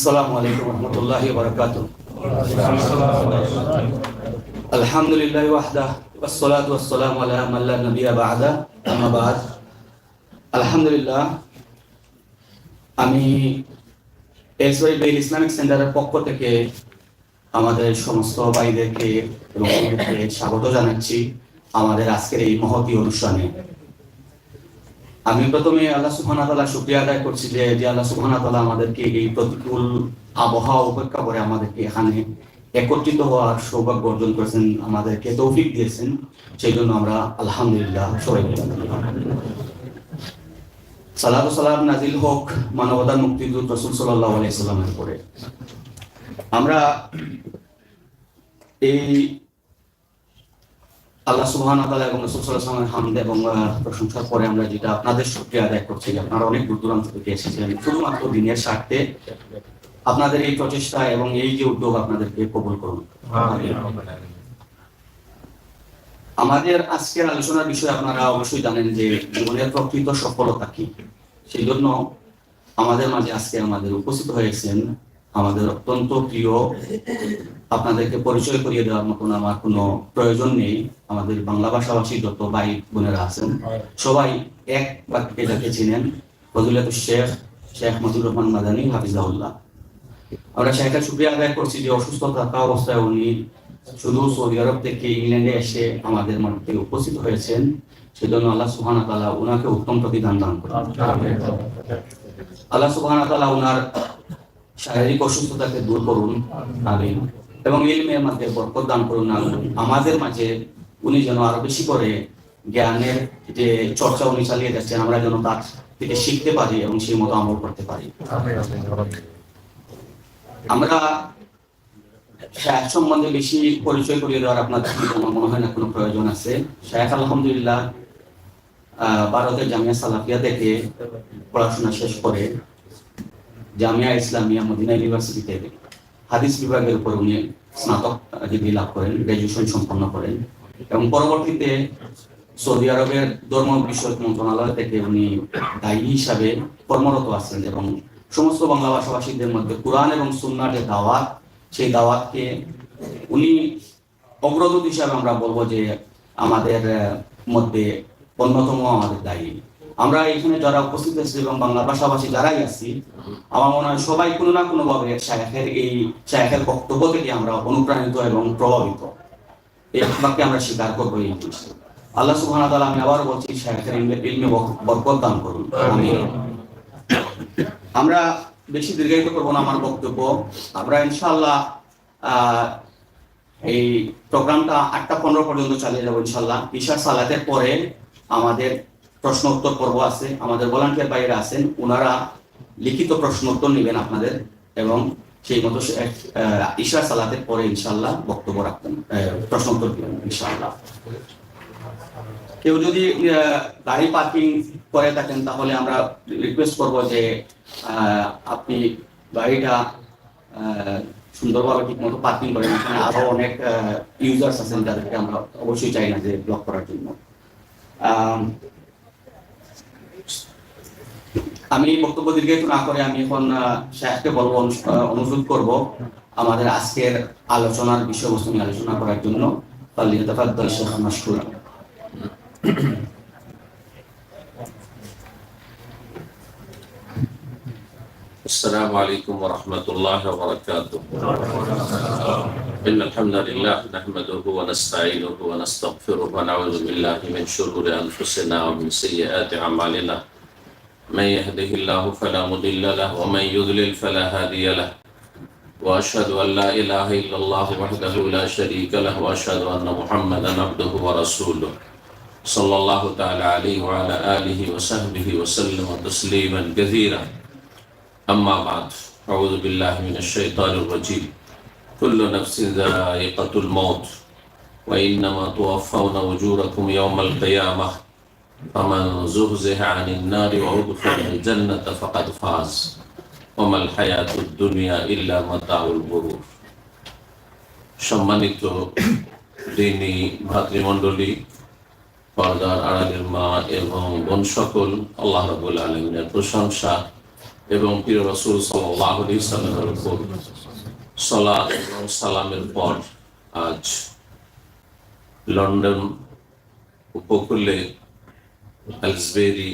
আসসালামু আলাইকুম রহমতুল্লাহি ওয়া বারাকাতুহু। আলহামদুলিল্লাহি ওয়াহদাহু ওয়াসসালাতু ওয়াসসালামু আলা মান লা নাবিয়্যা বা'দা, আম্মা বা'দ। আলহামদুলিল্লাহ, আমি এসওয়াই বেল ইসলামিক সেন্টারের পক্ষ থেকে আমাদের সমস্ত ভাইদেরকে এবং বোনদেরকে স্বাগত জানাচ্ছি আমাদের আজকের এই মহতী অনুষ্ঠানে। আমি প্রথমে আল্লাহ সুবহানাহু ওয়া তাআলার শুকরিয়া আদায় করছি যে আল্লাহ সুবহানাহু ওয়া তাআলা আমাদেরকে এই প্রতিকূল আবহাওয়া উপেক্ষা করে আমাদেরকে এখানে একত্রিত হওয়ার সৌভাগ্য অর্জন করেছেন, আমাদেরকে তৌফিক দিয়েছেন। সেই জন্য আমরা আলহামদুলিল্লাহ সবাই সালাত ও সালাম নাজিল হোক মানবতার মুক্তিদূত রাসূল সাল্লাল্লাহু আলাইহি সাল্লামের উপরে। আমরা এই আল্লাহ সুবহানাহু ওয়া তাআলা এবং রাসূল সাল্লাল্লাহু আলাইহি ওয়াসাল্লামের হামদ এবং প্রশংসার পরে আমরা যেটা আপনাদের শুকরিয়া আদায় করছি, আপনারা অনেক দূর দূরান্ত থেকে এসেছেন শুধুমাত্র দিনের স্বার্থে। আপনাদের এই প্রচেষ্টা এবং এই যে উদ্যোগ আপনাদেরকে কবুল করুন। আমাদের আজকের আলোচনার বিষয় আপনারা অবশ্যই জানেন যে জীবনের প্রকৃত সফলতা কি। সেই জন্য আমাদের মাঝে আজকে আমাদের উপস্থিত হয়েছেন আমাদের অত্যন্ত প্রিয়, আপনাদেরকে পরিচয় করিয়ে দেওয়ার মতন আমার কোনো প্রয়োজন নেই। আমাদের বাংলা ভাষাভাষী যত ভাই বোনেরা আছেন সবাই এক বাক্যে যাকে চিনেন, ফজিলাতুশ শেখ মতিউর রহমান মাদানী হাফিজাহুল্লাহ। আমরা শেখের শুকরিয়া আদায় করছি যে অসুস্থ থাকা অবস্থায় উনি শুধু সৌদি আরব থেকে ইংল্যান্ডে এসে আমাদের মধ্যে উপস্থিত হয়েছেন। সেজন্য আল্লাহ সুবহানাহু ওয়া তাআলা উনাকে উত্তম প্রতিদান দান করুন। আল্লাহ সুবহানাহু ওয়া তাআলা উনার শারীরিক অসুস্থতাকে দূর করুন, আমিন। এবং ইলমের মধ্যে বরকত দান করুন, আমিন। আমাদের মাঝে উনি যেন আরো বেশি করে জ্ঞানের যে চর্চা উনি চালিয়ে যাচ্ছেন, আমরা যেন তার থেকে শিখতে পারি এবং সেই মতো আমল করতে পারি। আমরা শায়েখ সম্বন্ধে বেশি পরিচয় করিয়ে দেওয়ার আপনাদের আমার মনে হয় না কোনো প্রয়োজন আছে। শায়েখ আলহামদুলিল্লাহ ভারতের জামিয়া সালাফিয়া থেকে পড়াশোনা শেষ করে জামিয়া ইসলামিয়া মদিনা ইউনিভার্সিটিতে হাদিস বিভাগের উপর উনি স্নাতক ডিগ্রি লাভ করেন, গ্রাজুয়েশন সম্পন্ন করেন এবং পরবর্তীতে সৌদি আরবের ধর্ম বিষয়ক মন্ত্রণালয় থেকে উনি দায়ী হিসাবে কর্মরত আছেন এবং সমস্ত বাংলা ভাষাভাষীদের মধ্যে কোরআন এবং সুন্নাহর যে দাওয়াত, সেই দাওয়াতকে উনি অগ্রদূত হিসাবে আমরা বলবো যে আমাদের মধ্যে অন্যতম আমাদের দায়ী। আমরা এখানে যারা উপস্থিত আছি এবং বাংলা ভাষাভাষী যারাই আছি, আমার মনে হয় সবাই কোনো না কোনো ভাবে শায়েখের বক্তব্য থেকে আমরা অনুপ্রাণিত এবং প্রভাবিত। এই বাক্যে আমরা স্বীকার করবো। এই আল্লাহ সুবহানাহু ওয়া তাআলা, আমি আবার বলছি, শায়েখের ইলমে বরকত দান করুন, আমিন। আমরা বেশি দীর্ঘায়িত করবো না আমার বক্তব্য। আমরা ইনশাআল্লাহ এই প্রোগ্রামটা 8:15 পর্যন্ত চালিয়ে যাবো ইনশাআল্লাহ। ইশার সালাতের পরে আমাদের প্রশ্ন উত্তর পর্ব আছে, আমাদের ভলান্টিয়ার ভাইরা আছেন, ওনারা লিখিত প্রশ্ন উত্তর নেবেন আপনাদের এবং সেই মতো ইশার সালাতের পরে ইনশাআল্লাহ বক্তব্য রাখবেন, প্রশ্ন উত্তর দিবেন ইনশাআল্লাহ। কেউ যদি গাড়ি পার্কিং করে থাকেন তাহলে আমরা রিকোয়েস্ট করব যে আপনি গাড়িটা সুন্দরভাবে ঠিক মতো পার্কিং করেন। এখানে আরো অনেক ইউজার্স আছেন যাদেরকে আমরা অবশ্যই চাই না যে ব্লক করার জন্য। আমি বক্তব্য দীর্ঘায়িত না করে আমি এখন শেখকে বলবো, অনুরোধ করব আমাদের আজকের আলোচনার বিষয়বস্তু নিয়ে আলোচনা করার জন্য। ফালিয়াতাফাদ্দাল শেখ মাশকুরা। السلام عليكم ورحمة الله وبركاته. إن الحمد لله نحمده ونستعينه ونستغفره ونعوذ بالله من شرور أنفسنا ومن سيئات أعمالنا. من يهده الله فلا مضل له ومن يضلل فلا هادي له. وأشهد أن لا إله إلا الله وحده لا شريك له وأشهد أن محمدا عبده ورسوله صلى الله تعالى عليه وعلى آله وصحبه وسلم تسليما كثيرا. أما بعد، أعوذ بالله من الشيطان الرجيم. كل نفس ذائقة الموت وإنما توفون أجوركم يوم القيامة فمن زحزح عن النار وأدخل الجنة فقد فاز وما الحياة الدنيا إلا متاع الغرور. সম্মানিত দিনী ভাতৃমণ্ডলী, পর্দার আড়ালের মা এবং বোন সকল, আল্লাহ রাব্বুল আলামিনের প্রশংসা এবং প্রিয় রাসূল সাল্লাল্লাহু আলাইহি ওয়াসাল্লামের উপর সালাত এবং সালামের পর আজ লন্ডন উপকূলে এলসবেরি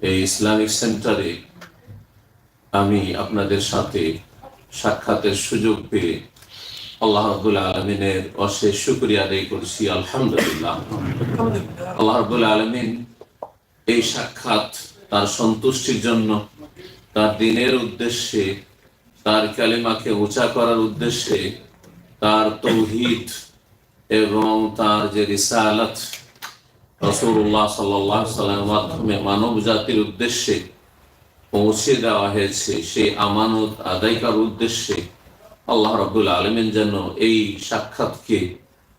এই ইসলামিক সেন্টারে আমি আপনাদের সাথে সাক্ষাতের সুযোগ পেয়ে আল্লাহ রাব্বুল আলামিনের অশেষ শুকরিয়া আদায় করছি। আলহামদুলিল্লাহ, আল্লাহ রাব্বুল আলামিন এই সাক্ষাৎ তার সন্তুষ্টির জন্য, তার দ্বীনের উদ্দেশ্যে, তার কালিমাকে উঁচা করার উদ্দেশ্যে, তার তাওহীদ এবং তার যে রিসালাত রাসূলুল্লাহ সাল্লাল্লাহু আলাইহি ওয়াসাল্লামের মাধ্যমে মানব জাতির উদ্দেশ্যে পৌঁছে দেওয়া হয়েছে, সেই আমানত আদায় করার উদ্দেশ্যে আল্লাহ রাব্বুল আলামিন যেন এই সাক্ষাৎকে,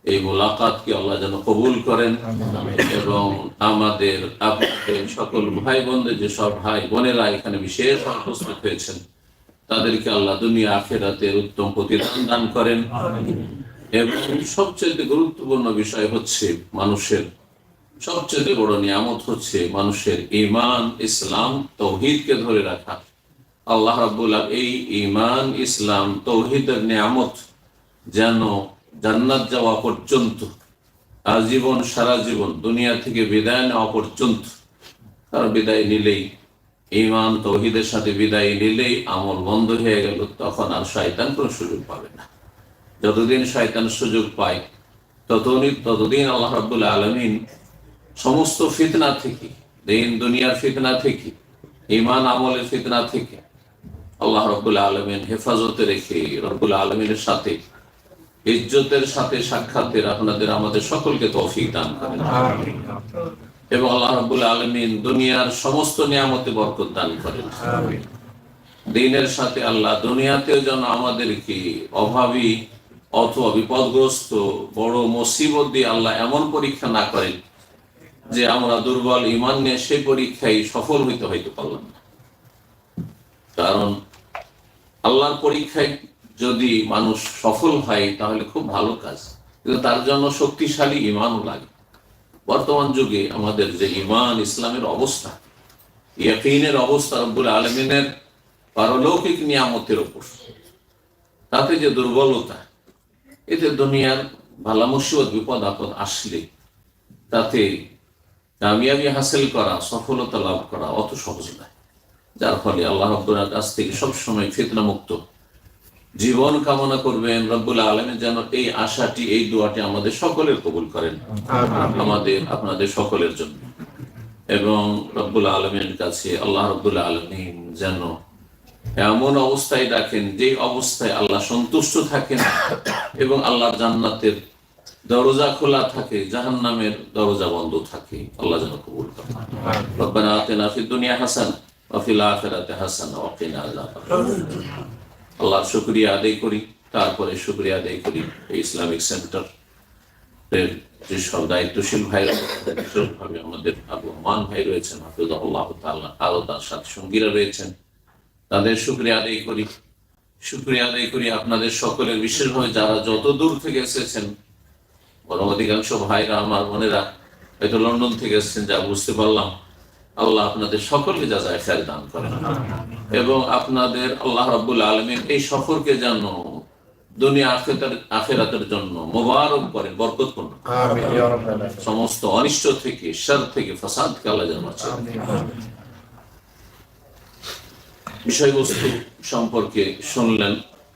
এই মোলাকাতকে আল্লাহ যেন কবুল করেন এবং আমাদের আপনাদের সকল ভাই বোনদের, যে সব ভাই বোনেরা এখানে বিশেষ উপস্থিত হয়েছেন, তাদেরকে আল্লাহ দুনিয়া আখিরাতের উত্তম প্রতিদান দান করেন। এবং সবচেয়ে গুরুত্বপূর্ণ বিষয় হচ্ছে, মানুষের সবচেয়ে বড় নিয়ামত হচ্ছে মানুষের ঈমান, ইসলাম, তাওহীদকে ধরে রাখা। আল্লাহ রাব্বুল আলামিন এই ঈমান, ইসলাম, তাওহীদের নিয়ামত যেন জান্নাত যাওয়া পর্যন্ত, আজীবন, সারা জীবন, দুনিয়া থেকে বিদায় নেওয়া পর্যন্ত, তার বিদায় নিলেই, ঈমান তাওহীদের সাথে বিদায় নিলেই আমল বন্ধ হয়ে গেল, তখন আর শয়তান কোনো সুযোগ পাবে না। যতদিন শয়তান সুযোগ পায় ততদিন আল্লাহ রাব্বুল আলামিন সমস্ত ফিতনা থেকে, দিন দুনিয়ার ফিতনা থেকে, ঈমান আমলের ফিতনা থেকে আল্লাহ রাব্বুল আলামিন হেফাজতে রেখে রাব্বুল আলামিনের সাথে ইজ্জতের সাথে সাক্ষাতের আপনাদের আমাদের সকলকে তৌফিক দান করেন। এবং আল্লাহ রাব্বুল আলামিন দুনিয়ার সমস্ত নিয়ামতে বরকত দান করেন। দ্বীনের সাথে আল্লাহ দুনিয়াতেও যেন আমাদেরকে অভাবী অথবা বিপদগ্রস্ত বড় মুসিবত দিয়ে আল্লাহ এমন পরীক্ষা না করেন যে আমরা দুর্বল ঈমান নিয়ে সেই পরীক্ষায় সফল হইতে পারলাম না। কারণ আল্লাহর পরীক্ষায় যদি মানুষ সফল হয় তাহলে খুব ভালো কাজ, কিন্তু তার জন্য শক্তিশালী ঈমানও লাগে। বর্তমান যুগে আমাদের যে ঈমান, ইসলামের অবস্থা, ইয়াকিনের অবস্থা রব্বুল আলামিনের পারলৌকিক নিয়ামতের উপর, তাতে যে দুর্বলতা, এতে দুনিয়ার ভালা মুসিবত বিপদ আপদ আসলে তাতে কামিয়াবি হাসিল করা, সফলতা লাভ করা অত সহজ নয়। যার ফলে আল্লাহ রাব্বুল আলামিনের কাছ থেকে সবসময় ফিতনা মুক্ত জীবন কামনা করবেন। রব্বুল আলামিন যেন এই আশাটি, এই দোয়াটি আমাদের সকলের কবুল করেন, আমাদের আপনাদের সকলের জন্য। এবং রব্বুল আলামিনের কাছে আল্লাহ রাব্বুল আলামিন যেন এমন অবস্থায় রাখেন যে অবস্থায় আল্লাহ সন্তুষ্ট থাকেন এবং আল্লাহর জান্নাতের দরজা খোলা থাকে, জাহান্নামের দরজা বন্ধ থাকে। আল্লাহ যেন কবুল করেন। রব্বানা আতিনা ফিদ দুনিয়া হাসানাহ ওয়া ফিল আখিরাতি হাসানাহ ওয়া কিনা আযাবান্নার। আল্লাহর শুকরিয়া আদায় করি, তারপরে শুকরিয়া আদায় করি এই ইসলামিক সেন্টারের যেসব দায়িত্বশীল ভাইরা, বিশেষভাবে আমাদের আবু আমান ভাই রয়েছেন হাফিজাহুল্লাহ তাআলা, আরো তার সাথী সঙ্গীরা রয়েছেন, তাদের শুকরিয়া আদায় করি। শুকরিয়া আদায় করি আপনাদের সকলের, বিশেষভাবে যারা যত দূর থেকে এসেছেন। বরং অধিকাংশ ভাইরা, আমার বোনেরা হয়তো লন্ডন থেকে এসেছেন, যা বুঝতে পারলাম। আল্লাহ আপনাদের সকলকে জাযায়ে খায়ের দান করেন এবং আপনাদের আল্লাহ রাব্বুল আলামিন এই সফরকে যেন দুনিয়া আখিরাতের জন্য মোবারক করেন, বরকতপূর্ণ। আমিন ইয়া রাব্বাল আলামিন। সমস্ত অনিষ্ট থেকে, শার থেকে, ফাসাদকে আল্লাহ যেন বাঁচান। বিষয়বস্তু সম্পর্কে শুনলেন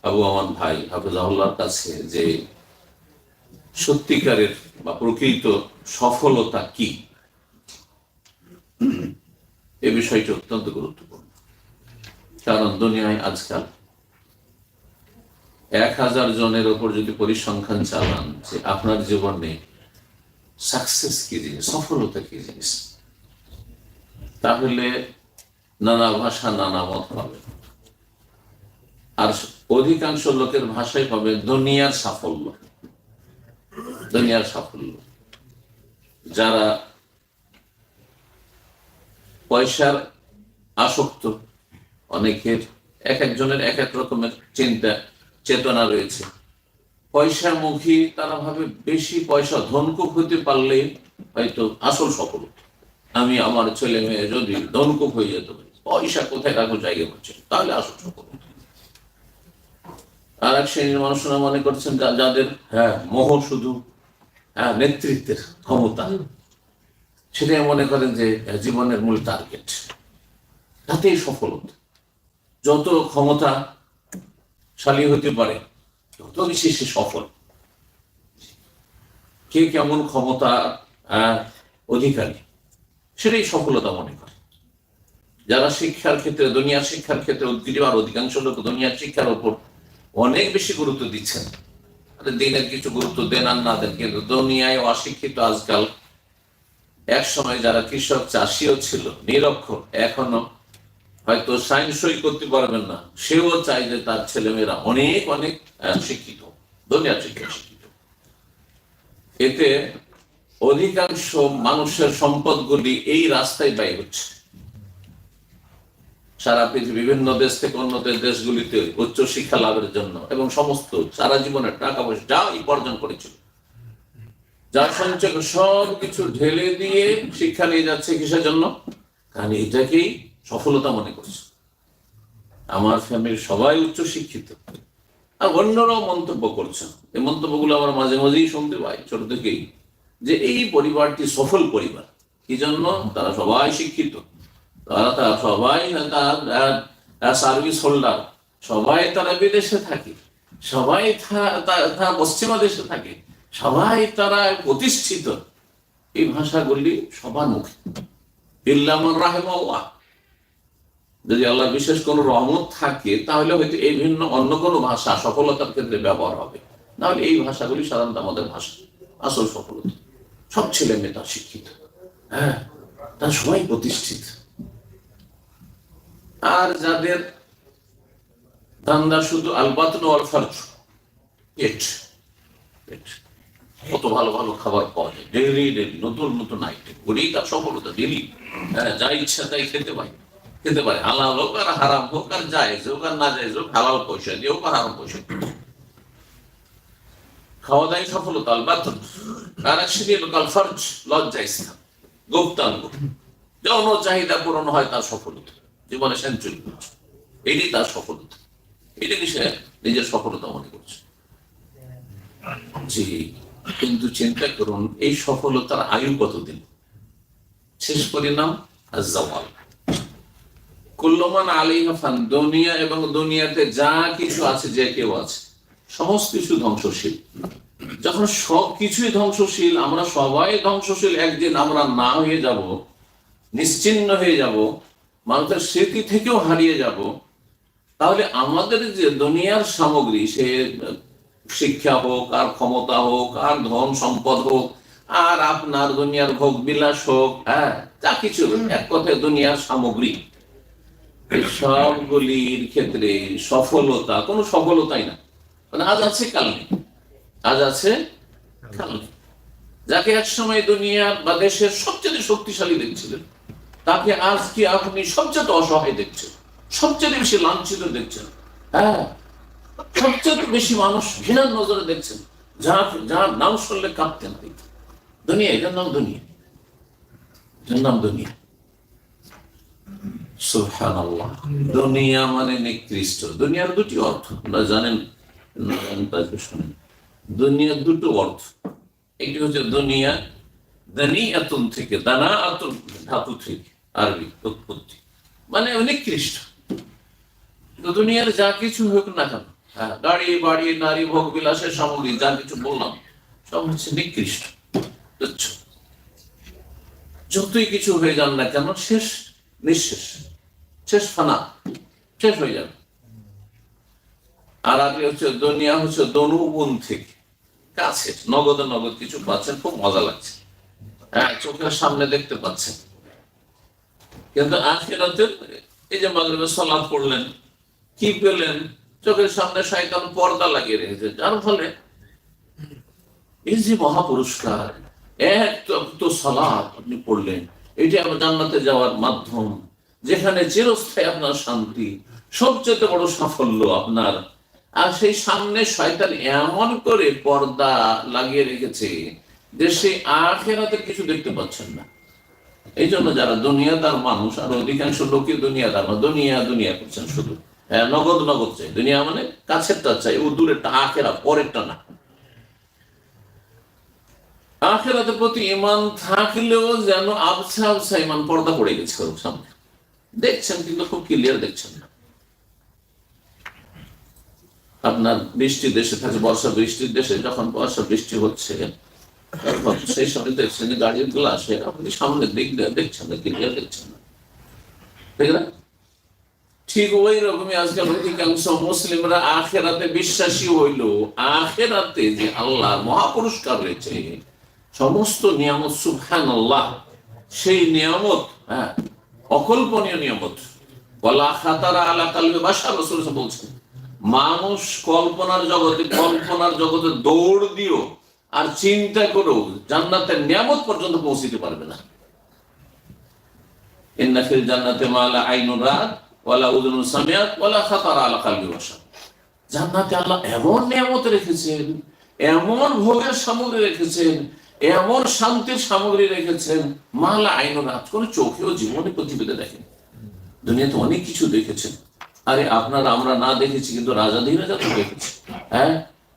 আবু আমান ভাই হাফিজাহুল্লাহর কাছে যে সত্যিকারের বা প্রকৃত সফলতা কি, এই বিষয়টি অত্যন্ত গুরুত্বপূর্ণ। কারণ দুনিয়ায় আজকাল 1000 জনের উপর যদি পরিসংখ্যান চালান যে আপনার জীবনে সাকসেস কি জিনিস, সফলতা কি জিনিস, তাহলে নানা ভাষা, নানা মত পাবে। আর অধিকাংশ লোকের ভাষায় পাবে দুনিয়ার সাফল্য। দুনিয়ার সাফল্য, যারা পয়সার আসক্ত, অনেকের এক একজনের এক এক রকমের চিন্তা চেতনা রয়েছে। পয়সার মুখী তারা ভাবে বেশি পয়সা, ধনকুপ হতে পারলে হয়তো আসল সফলতা। আমি আমার ছেলে মেয়ে যদি ধনকুপ হয়ে যেতে পারি, পয়সা কোথায় রাখবো জায়গা পাচ্ছে না, তাহলে আসল সফলতা। আর এক শ্রেণীর মানুষরা মনে করছেন যাদের মোহ শুধু নেতৃত্বের ক্ষমতা, সেটাই মনে করেন যে জীবনের মূল টার্গেট, তাতেই সফলতা। যত ক্ষমতাশালী হতে পারে তত বেশি সে সফল। কে কেমন ক্ষমতা অধিকারী সেটাই সফলতা মনে করে। যারা শিক্ষার ক্ষেত্রে, দুনিয়ার শিক্ষার ক্ষেত্রে উদ্গ্রীব, আর অধিকাংশ লোক দুনিয়ার শিক্ষার উপর অনেক বেশি গুরুত্ব দিচ্ছেন। দিনের কিছু গুরুত্ব দেন আর না দেন, কিন্তু দুনিয়ায় অশিক্ষিত আজকাল, এক সময় যারা কৃষক চাষিও ছিল নিরক্ষর, এখনো হয়তো সাইন সই করতে পারবেন না, সেও চাই যে তার ছেলেমেয়েরা অনেক অনেক শিক্ষিত, দুনিয়ার শিক্ষা শিক্ষিত। এতে অধিকাংশ মানুষের সম্পদগুলি এই রাস্তায় ব্যয় হচ্ছে। সারা পৃথিবী বিভিন্ন দেশ থেকে অন্য দেশগুলিতে উচ্চ শিক্ষা লাভের জন্য এবং সমস্ত সারা জীবনের টাকা পয়সা যা উপার্জন করেছিল, যার সঞ্চয় সব কিছু ঢেলে দিয়ে শিক্ষা নিয়ে যাচ্ছে কিসের জন্য? কারণ এটাকেই সফলতা মনে করছে। আমার ফ্যামিলির সবাই উচ্চ শিক্ষিত, আর অন্যরাও মন্তব্য করছেন। এই মন্তব্যগুলো আমার মাঝে মাঝেই শুনতে পাই ছোট থেকেই, যে এই পরিবারটি সফল পরিবার। কি জন্য? তারা সবাই শিক্ষিত, তারা সবাই সার্ভিস হোল্ডার, সবাই তারা বিদেশে থাকে, সবাই পশ্চিমা দেশে থাকে, সবাই তারা প্রতিষ্ঠিত। এই ভাষাগুলি সবার মুখে, ইল্লা মান রাহিমাল্লাহ। যদি আল্লাহ বিশেষ কোনো রহমত থাকে তাহলে হয়তো এই ভিন্ন অন্য কোনো ভাষা সফলতার ক্ষেত্রে ব্যবহার হবে, নাহলে এই ভাষাগুলি সাধারণত আমাদের ভাষা। আসল সফলতা, সব ছেলে মেয়ে তার শিক্ষিত, তার সবাই প্রতিষ্ঠিত। আর যাদের ধান্দা শুধু আলবাতন ওয়াল ফারজ, পেট, কত ভালো ভালো খাবার পাওয়া যায় ডেইলি ডেইলি, নতুন নতুন আইটেম, ওটাই তার সফলতা। ডেইলি যা ইচ্ছা তাই খেতে পারে, হালাল হোক আর হারাম হোক, আর জায়েজ হোক আর না জায়েজ হোক, হালাল পয়সা দিয়ে হোক আর হারাম পয়সা দিয়ে। খাওয়া দাওয়াই সফলতা আলবাতন। আর এক শ্রেণীর লোক আল ফারজ, লজ্জা স্থান, গুপ্তাঙ্গ, যৌন চাহিদা পূরণ হয় তার সফলতা, জীবনে সেঞ্চুরি করছে, এটি তার সফলতা, এটাকে সে নিজের সফলতা মনে করছে। জি, কিন্তু চিন্তা করুন এই সফলতার আয়ু কতদিন? শেষ পরিণাম আয-যাওয়াল। কুল্লু মান আলাইহা ফান, দুনিয়া এবং দুনিয়াতে যা কিছু আছে, যে কেউ আছে, সমস্ত কিছু ধ্বংসশীল। যখন সবকিছুই ধ্বংসশীল, আমরা সবাই ধ্বংসশীল, একদিন আমরা না হয়ে যাব, নিশ্চিহ্ন হয়ে যাব, মানুষের স্মৃতি থেকেও হারিয়ে যাব, তাহলে আমাদের যে দুনিয়ার সামগ্রী, সে শিক্ষা হোক, আর ক্ষমতা হোক, আর ধন সম্পদ হোক, আর আপনার দুনিয়ার ভোগ বিলাস হোক, যা কিছু, এক কথায় দুনিয়ার সামগ্রী, সবগুলির ক্ষেত্রে সফলতা কোনো সফলতাই না। মানে আজ আছে কাল নেই, আজ আছে কাল নেই। যাকে একসময় দুনিয়ার বা দেশের সবচেয়ে শক্তিশালী দেখছিলেন, তাকে আজ কি আপনি সবচেয়ে অসহায় দেখছেন, সবচেয়ে বেশি লাঞ্ছিত দেখছেন, সবচেয়ে বেশি মানুষ ঘৃণার নজরে দেখছেন, যার নাম শুনলে কাঁপতেন। দুনিয়া, এটার নাম দুনিয়া, এটার নাম দুনিয়া। সুবহানাল্লাহ। দুনিয়া মানে নিকৃষ্ট। দুনিয়ার দুটি অর্থ আপনারা জানেন, শুনেন। দুনিয়ার দুটো অর্থ, একটি হচ্ছে দুনিয়া দানিয়াতুন থেকে, দানাআতুন ধাতু থেকে, আরবি উৎপত্তি, মানে নিকৃষ্ট। দুনিয়ার যা কিছু হোক না কেন, গাড়ি বাড়ি নারী ভোগ বিলাসের সামগ্রী যা কিছু বললাম, সব হচ্ছে নিকৃষ্ট, তুচ্ছ। যতই কিছু হয়ে যান না কেন, শেষ নিঃশেষ, শেষ ফানা, শেষ হয়ে যাবে। আর আগে হচ্ছে দুনিয়া হচ্ছে দনুগুণ থেকে, কাছে, নগদে নগদ কিছু পাচ্ছেন, খুব মজা লাগছে, চোখের সামনে দেখতে পাচ্ছেন। কিন্তু আখিরাতের, এই যে মাগরিবে সালাত পড়লেন, কি পেলেন? চোখের সামনে শয়তান পর্দা লাগিয়ে রেখেছে, যার ফলে এই যে মহাপুরস্কার, এক তো সালাত আপনি পড়লেন, এটি আমার জান্নাতে যাওয়ার মাধ্যম, যেখানে চিরস্থায়ী আপনার শান্তি, সবচেয়ে বড় সাফল্য আপনার। আর সেই সামনে শয়তান এমন করে পর্দা লাগিয়ে রেখেছে যে সেই আখিরাতে কিছু দেখতে পাচ্ছেন না। এই জন্য যারা দুনিয়াদার মানুষ, আর অধিকাংশ লোকই দুনিয়াদার না, দুনিয়া দুনিয়া করছেন শুধু। হ্যাঁ, নগদ নগদ চাই, দুনিয়া মানে কাছেরটা চাই, ও দূরেরটা, আখেরা পরেরটা না। আখেরাতের প্রতি ইমান থাকলেও যেন আবছা আবছা ইমান, পর্দা পড়ে গেছে ওর সামনে, দেখছেন কিন্তু খুব ক্লিয়ার দেখছেন না। আপনার বৃষ্টির দেশে থাকে, বর্ষা বৃষ্টির দেশে যখন বর্ষা বৃষ্টি হচ্ছে, তখন সেই সময় দেখছেন যে গাড়ির গ্লাসে আপনি সামনের দিক দেখছেন না, ক্লিয়ার দেখছেন না, ঠিক না? ঠিক ওই রকমই আজকাল অধিকাংশ মুসলিমরা আখেরাতে বিশ্বাসী হইল, আখেরাতে যে আল্লাহ মহাপুরস্কার রয়েছে, সমস্ত নিয়ামত সুবহানাল্লাহ, সেই নিয়ামত, হ্যাঁ, অকল্পনীয় নিয়ামত, ওয়ালা খাতারা আলা কালবি বাশার, রাসূল বলছেন, মানুষ কল্পনার জগতে দৌড় দিও আর চিন্তা করো, জান্নাতের নিয়ামত পর্যন্ত পৌঁছিতে পারবে না। ইন্না ফিল জান্নাতি মা লা আইনুন রাআত ওয়ালা উযুনুন সামিআত ওয়ালা খাতারা আলা কালবি বাশার। জান্নাতে আল্লাহ এমন নিয়ামত রেখেছেন, এমন ভোগের সামগ্রী রেখেছেন, এমন শান্তির সামগ্রী রেখেছেন, মা লা আইনুন রাআত, কোন চোখেও জীবনে পৃথিবীতে দেখেন। দুনিয়াতে অনেক কিছু দেখেছেন, আরে আপনারা আমরা না দেখেছি, কিন্তু রাজা ধীরাজা তো দেখেছে, হ্যাঁ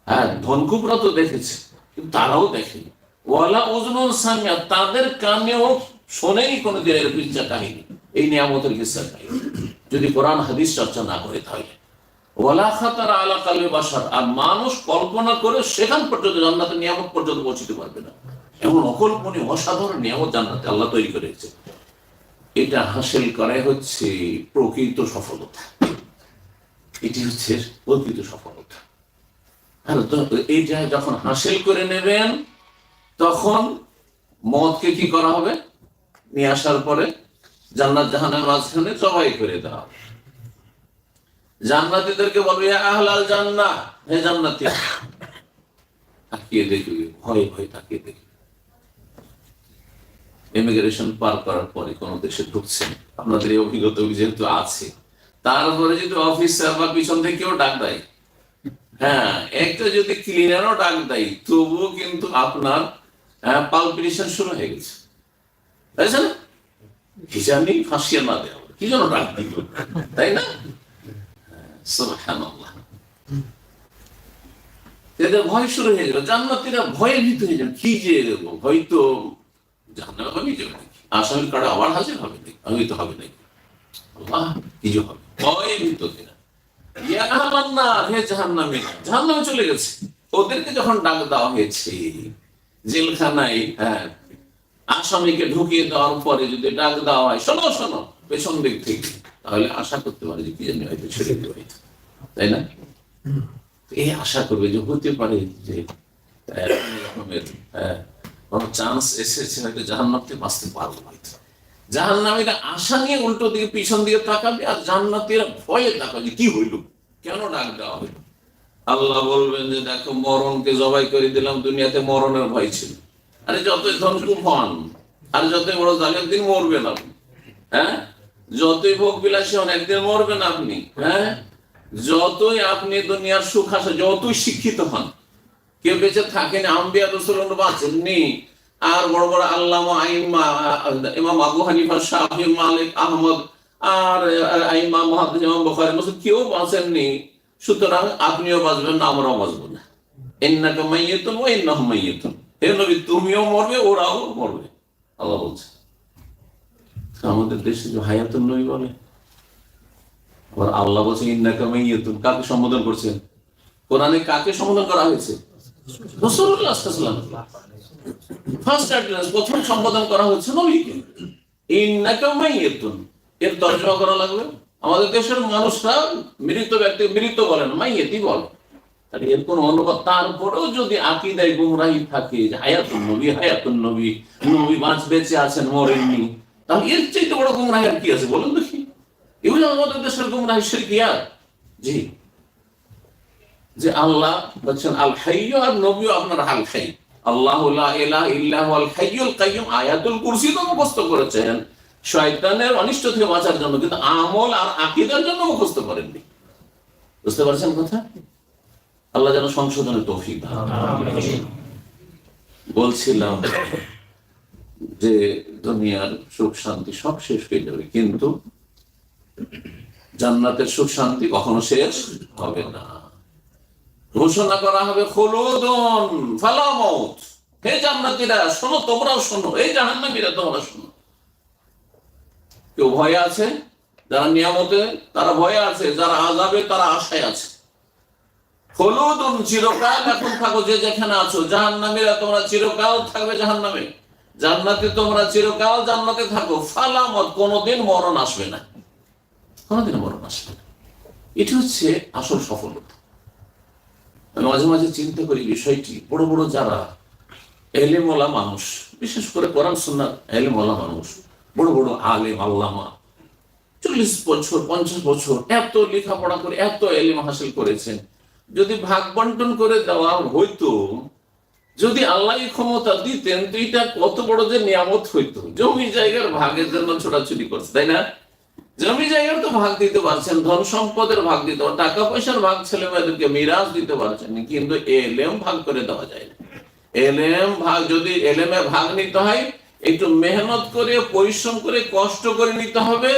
হ্যাঁ, ধনকুবরা তো দেখেছে, কিন্তু তারাও দেখেনি। ওয়ালা উযুনুন সামিআত, তাদের কানেও শোনেনি কোনোদিন এর কিচ্ছা কাহিনী, এই নিয়ামতের কিচ্ছা কাহিনী, যদি কোরআন হাদিস চর্চা না করে তাহলে। ওয়ালা খাতারা আলা কালবি বাশার, আর মানুষ কল্পনা করে সেখান পর্যন্ত, জান্নাতের নিয়ামত পর্যন্ত পৌঁছতে পারবে না। এমন অকল্পনীয় অসাধারণ নিয়ামত জান্নাতে আল্লাহ তৈরি করে রেখেছে। এটা হাসিল করাই হচ্ছে প্রকৃত সফলতা, এটি হচ্ছে প্রকৃত সফলতা। আর এইটা যখন হাসিল করে নেবেন, তখন মওতকে কি করা হবে? নিয়ে আসার পরে জান্নাত জাহান্নামের মাঝখানে জবাই করে দেওয়া হবে। জান্নাতীদেরকে বলবে, ইয়া আহলাল জান্নাহ, হে জান্নাতী, তাকিয়ে দেখবে, ভয়ে ভয়ে তাকিয়ে দেখবে। ইমিগ্রেশন পার করার পরে কোন দেশে ঢুকছেন, আপনাদের এই অভিজ্ঞতা যেহেতু আছে, তারপরে যদি অফিসার বা পিছন থেকেও ডাক দেয়, হ্যাঁ, একটা যদি ক্লিনারও ডাক দেয়, তবুও কিন্তু আপনার পালপিটেশন শুরু হয়ে গেছে, তাই না? কি জানি ফাঁসিয়ে না দেওয়া, কি জন্য ডাক দিল, তাই না? সুবহানাল্লাহ, এদের ভয় শুরু হয়ে গেল, জান্নাতীরা ভয়ে ভীত হয়ে যান, কি যে হয়তো জাহান্নামে আমি যাবো নাকি, আসামির কার্ডে আবার হাজির হবে নাকি, আমি তো হবে নাকি, আল্লাহ কি যে হবে, ভয়ে ভীত কিনা। ইয়া আহলান নার, হে জাহান্নামী, জাহান্নামে চলে গেছে। ওদেরকে যখন ডাক দেওয়া হয়েছে জেলখানায়, হ্যাঁ, আসামিকে ঢুকিয়ে দেওয়ার পরে যদি ডাক দেওয়া হয়, শোনো শোনো পেছন দিক থেকে, তাহলে আশা করতে পারে যে কি জানি হয়তো ছেড়ে দেওয়া হয়েছে, তাই না? এই আশা করবে যে হতে পারে যে রকমের কোনো চান্স এসেছে, হয়তো জাহান্নাম থেকে বাঁচতে পারবো হয়তো। জাহান্নামীরা আশা নিয়ে উল্টো দিকে পিছন দিকে তাকাবে, আর জান্নাতীরা ভয়ে তাকাবে, কি হইল, কেন ডাক দেওয়া হইল। আল্লাহ বলবেন যে দেখো, মরণকে জবাই করে দিলাম, দুনিয়াতে মরণের ভয় ছিল, আরে যতই ধনকুব হন আর যতই বড় জালি, একদিন মরবেন আপনি, হ্যাঁ, যতই ভোগ বিলাসী হন একদিন মরবেন আপনি, হ্যাঁ, যতই আপনি দুনিয়ার সুখ আসে, যতই শিক্ষিত হন, কেউ বেঁচে থাকেন, আম্বিয়া রাসূলুল্লাহ বাঁচেননি, আর বড় বড় আল্লামা আইম্মা, ইমাম আবু হানিফা, শাফি, মালিক, আহমদ, আর আইম্মা মুহাদ্দিস, ইমাম বুখারী, মুসলিম, কেউ বাঁচেননি, সুতরাং আপনিও বাঁচবেন না, আমরাও বাঁচবো না। ইন্নাকা মাইয়িতুন ওয়া ইন্নাহুম মাইয়িতুন, হে নবী তুমিও মরবে, ওরাও মরবে, আল্লাহ বলছে। আমাদের দেশে যে হায়াতুন নবী বলে, আবার আল্লাহ বলছে ইন্নাকা মাইয়িতুন, কাকে সম্বোধন করছেন? কোরআনে কাকে সম্বোধন করা হয়েছে? রাসূলুল্লাহ সাল্লাল্লাহু আলাইহি ওয়াসাল্লাম, ফার্স্ট অ্যাড্রেস, প্রথম সম্বোধন করা হচ্ছে নবীকে, ইন্নাকা মাইয়িতুন। এর তর্জমা করা লাগবে, আমাদের দেশের মানুষরা মৃত ব্যক্তি মৃত বলেন, মাইয়িতই বলে, তাহলে এর কোন অনুবাদ। তারপরেও যদি আকীদায় গুমরাহি থাকে যে হায়াতুন নবী, হায়াতুন নবী, নবী বেঁচে আছেন, মরেননি, তাহলে এর চাইতে বড় গুমরাহি আর কি আছে বলুন দেখি? এগুলো আমাদের দেশের গুমরাহি, শিরকিয়াত। জি, যে আল্লাহ বলছেন আল হাইয়্যু, আর নবীও আপনার আল হাইয়্যু, আল্লাহু লা ইলাহা ইল্লা হুয়াল হাইয়্যুল কাইয়্যুম, আয়াতুল কুরসি তো মুখস্থ করেছেন শয়তানের অনিষ্ট থেকে বাঁচার জন্য, কিন্তু আমল আর আকীদার জন্য মুখস্থ করেননি। বুঝতে পারছেন কথা? আল্লাহ যেন সংশোধনের তৌফিক দান। বলছিলাম যে দুনিয়ার সুখ শান্তি সব শেষ হয়ে যাবে, কিন্তু জান্নাতের সুখ শান্তি কখনো শেষ হবে না। ঘোষণা করা হবে খুলুদুন ফালা মউত। হে জান্নাতীরা শোনো, তোমরাও শোনো, এই জাহান্নামীরা তোমরা শোনো। কেউ ভয়ে আছে? যারা নিয়ামতে তারা ভয়ে আছে, যারা আযাবে তারা আশায় আছে। খুলুদুন চিরকাল এখন থাকো যে যেখানে আছো। জাহান্নামীরা তোমরা চিরকাল থাকবে জাহান্নামে, জান্নাতে তোমরা চিরকাল জান্নাতে থাকো। ফালা মউত, কোনোদিন মরণ আসবে না, কোনোদিন মরণ আসবে না। এটি হচ্ছে আসল সফলতা। আমি মাঝে মাঝে চিন্তা করি বিষয়টি, বড় বড় যারা এলেমওয়ালা মানুষ, বিশেষ করে কোরআন সুন্নাহর এলেমওয়ালা মানুষ, বড় বড় আলেম আল্লামা, 40 বছর 50 বছর এত লেখাপড়া করে এত এলেম হাসিল করেছেন, যদি ভাগ বন্টন করে দেওয়া হইতো, যদি আল্লাহ ক্ষমতা দিতেন, তো এটা কত বড় যে নিয়ামত হইতো। জমি জায়গার ভাগের জন্য ছোটাছুটি করছে, তাই না? জমি জায়গার তো ভাগ দিতে পারছেন, ধন সম্পদের ভাগ দিতে পারছেন, টাকা পয়সার ভাগ ছেলে মেয়েদেরকে মিরাজ দিতে পারছেন, কিন্তু এলেম ভাগ করে দেওয়া যায় না। এলেম ভাগ, যদি এলেমে ভাগ নিতে হয়, একটু মেহনত করে পরিশ্রম করে কষ্ট করে নিতে হবে।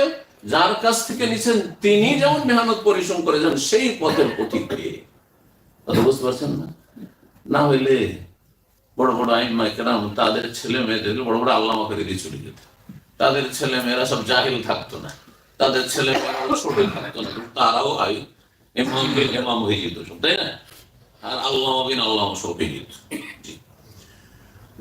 যার কাছ থেকে নিচ্ছেন তিনি যেমন মেহনত পরিশ্রম করে যান, সেই পথের পথিক কথা বুঝতে পারছেন না? না হইলে বড় বড় আইম্মায়ে কেরাম তাদের ছেলে মেয়েদেরকে বড় বড় আল্লামা করে দিয়ে চলে যেত। তাদের ছেলে মেয়েরা সব জাহিল থাকতো না, তাদের ছেলে মেয়েরা ছোট থাকতো না, তারাও ইমাম হয়ে যেত সব, তাই না? আর আল্লাহ সব হয়ে যেত।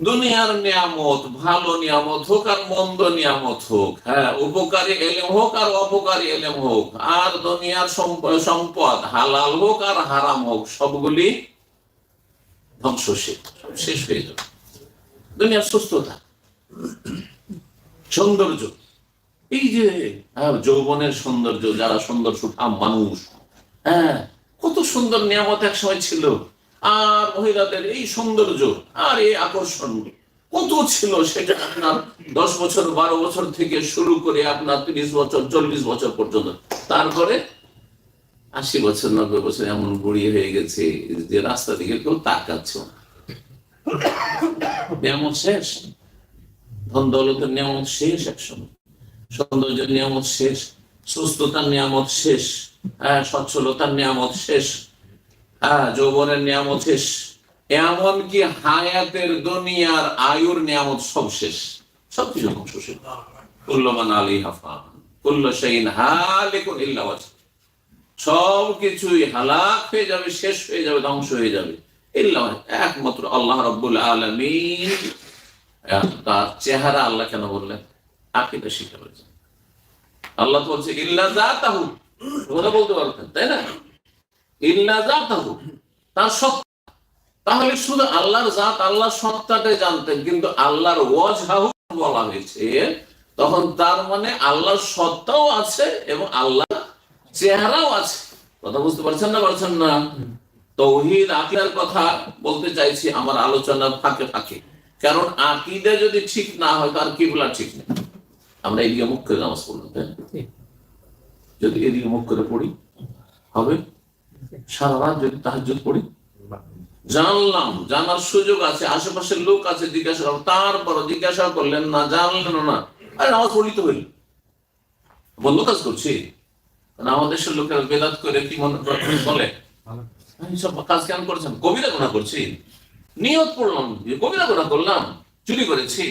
দুনিয়ার নিয়ামত, ভালো নিয়ামত হোক আর মন্দ নিয়ামত হোক, হ্যাঁ, উপকারী এলেম হোক আর অপকারী এলেম হোক, আর দুনিয়ার সম্পদ হালাল হোক আর হারাম হোক, সবগুলি ধ্বংসশীল, সব শেষ হয়ে যাবে। দুনিয়ার সুস্থতা, সৌন্দর্য, এই যে যৌবনের সৌন্দর্য, যারা সুন্দর সুঠাম মানুষ, হ্যাঁ, কত সুন্দর নিয়ামত এক সময় ছিল। আর মহিলাদের এই সৌন্দর্য আর এই আকর্ষণ কত ছিল, সেটা আপনার 10 বছর 12 বছর থেকে শুরু করে আপনার 30 বছর 40 বছর পর্যন্ত, তারপরে 80 বছর 90 বছর এমন বুড়ি হয়ে গেছে যে রাস্তা দিকে কেউ তাকাচ্ছে না। নিয়ামত শেষ, ধন দৌলতের নিয়ামত শেষ, একসময় সৌন্দর্যের নিয়ামত শেষ, সুস্থতার নিয়ামত শেষ, সচ্ছলতার নিয়ামত শেষ, যৌবনের নিয়ামত শেষ, এমনকি হায়াতের দুনিয়ার আয়ুর নিয়ামত সব শেষ, সবকিছু ধ্বংস শেষ। কুল্লু মান আলাইহা ফান, কুল্লু শাইইন হালিকুন ইল্লা ওয়াজহু, সবকিছুই হালাক হয়ে যাবে, শেষ হয়ে যাবে, ধ্বংস হয়ে যাবে, ইল্লা একমাত্র আল্লাহ রাব্বুল আলামিন। তার চেহারা আল্লাহ কেন বললেন? আকীদা শিক্ষা করেছেন। আল্লাহ তো বলছে ইল্লা যাতাহু, কথা বলতে পারতেন, তাই না? ইল্লা যাতাহু, তার সত্তা। তাহলে শুধু আল্লাহর জাত, আল্লাহর সত্তাটাই জানতেন, কিন্তু আল্লাহর ওয়াজহাহু বলা হয়েছে, তখন তার মানে আল্লাহর সত্তাও আছে এবং আল্লাহর চেহারাও আছে। কথা বুঝতে পারছেন না? পারছেন না? তাওহীদ আকীদার কথা বলতে চাইছি আমার আলোচনার ফাঁকে ফাঁকে, কারণ আকীদা যদি ঠিক না হয় তার কিবলা ঠিক নেই। আমরা এদিকে মুখ করে নামাজ পড়লাম, যদি এদিকে মুখ করে পড়ি হবে? সারা রাত যদি তাহাজ্জুদ পড়ি, জানলাম, জানার সুযোগ আছে, আশেপাশের লোক আছে, জিজ্ঞাসা, তারপর জিজ্ঞাসা করলেন না, জানলেন না, আরে নামাজ পড়ি তো হইল, বন্ধ কাজ করছি। আমাদের দেশের লোকেরা বেদাত করে কি মনে বলে, সব কাজ কেন করছেন? কবিরা গুনাহ করছি, নিয়ত পড়লাম, কবিরা গুনাহ করলাম, চুরি করেছি,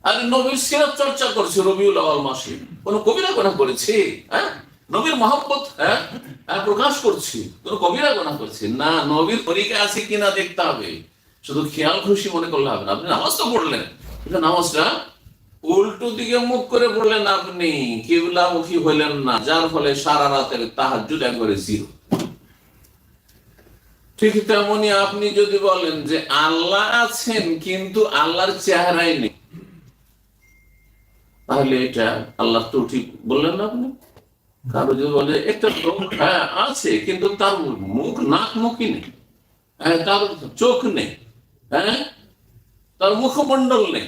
আর নবীর সিরাত চর্চা করছি রবিউল আউয়াল মাসে, কোন কবিরা গুনাহ করেছি? হ্যাঁ, নবীর মহব্বত প্রকাশ করছি, কোন কবিরা গুনাহ করছি না। নবীর তরিকা আছে কিনা দেখতে হবে, শুধু খেয়াল খুশি মনে করলে হবে না। আপনি নামাজ তো পড়লেন, কিন্তু নামাজটা উল্টো দিকে মুখ করে পড়লেন, আপনি কিবলামুখী হইলেন না, যার ফলে সারা রাতের তাহাজ্জুদ একবারে জিরো। ঠিক তেমনি আপনি যদি বলেন যে আল্লাহ আছেন কিন্তু আল্লাহর চেহারাই নেই, তাহলে এটা আল্লাহ তো ঠিক বললেন না আপনি। কারো যদি বলে একটা লোক আছে কিন্তু তার মুখ নাক মুখই নেই, তার চোখ নেই, তার মুখমন্ডল নেই,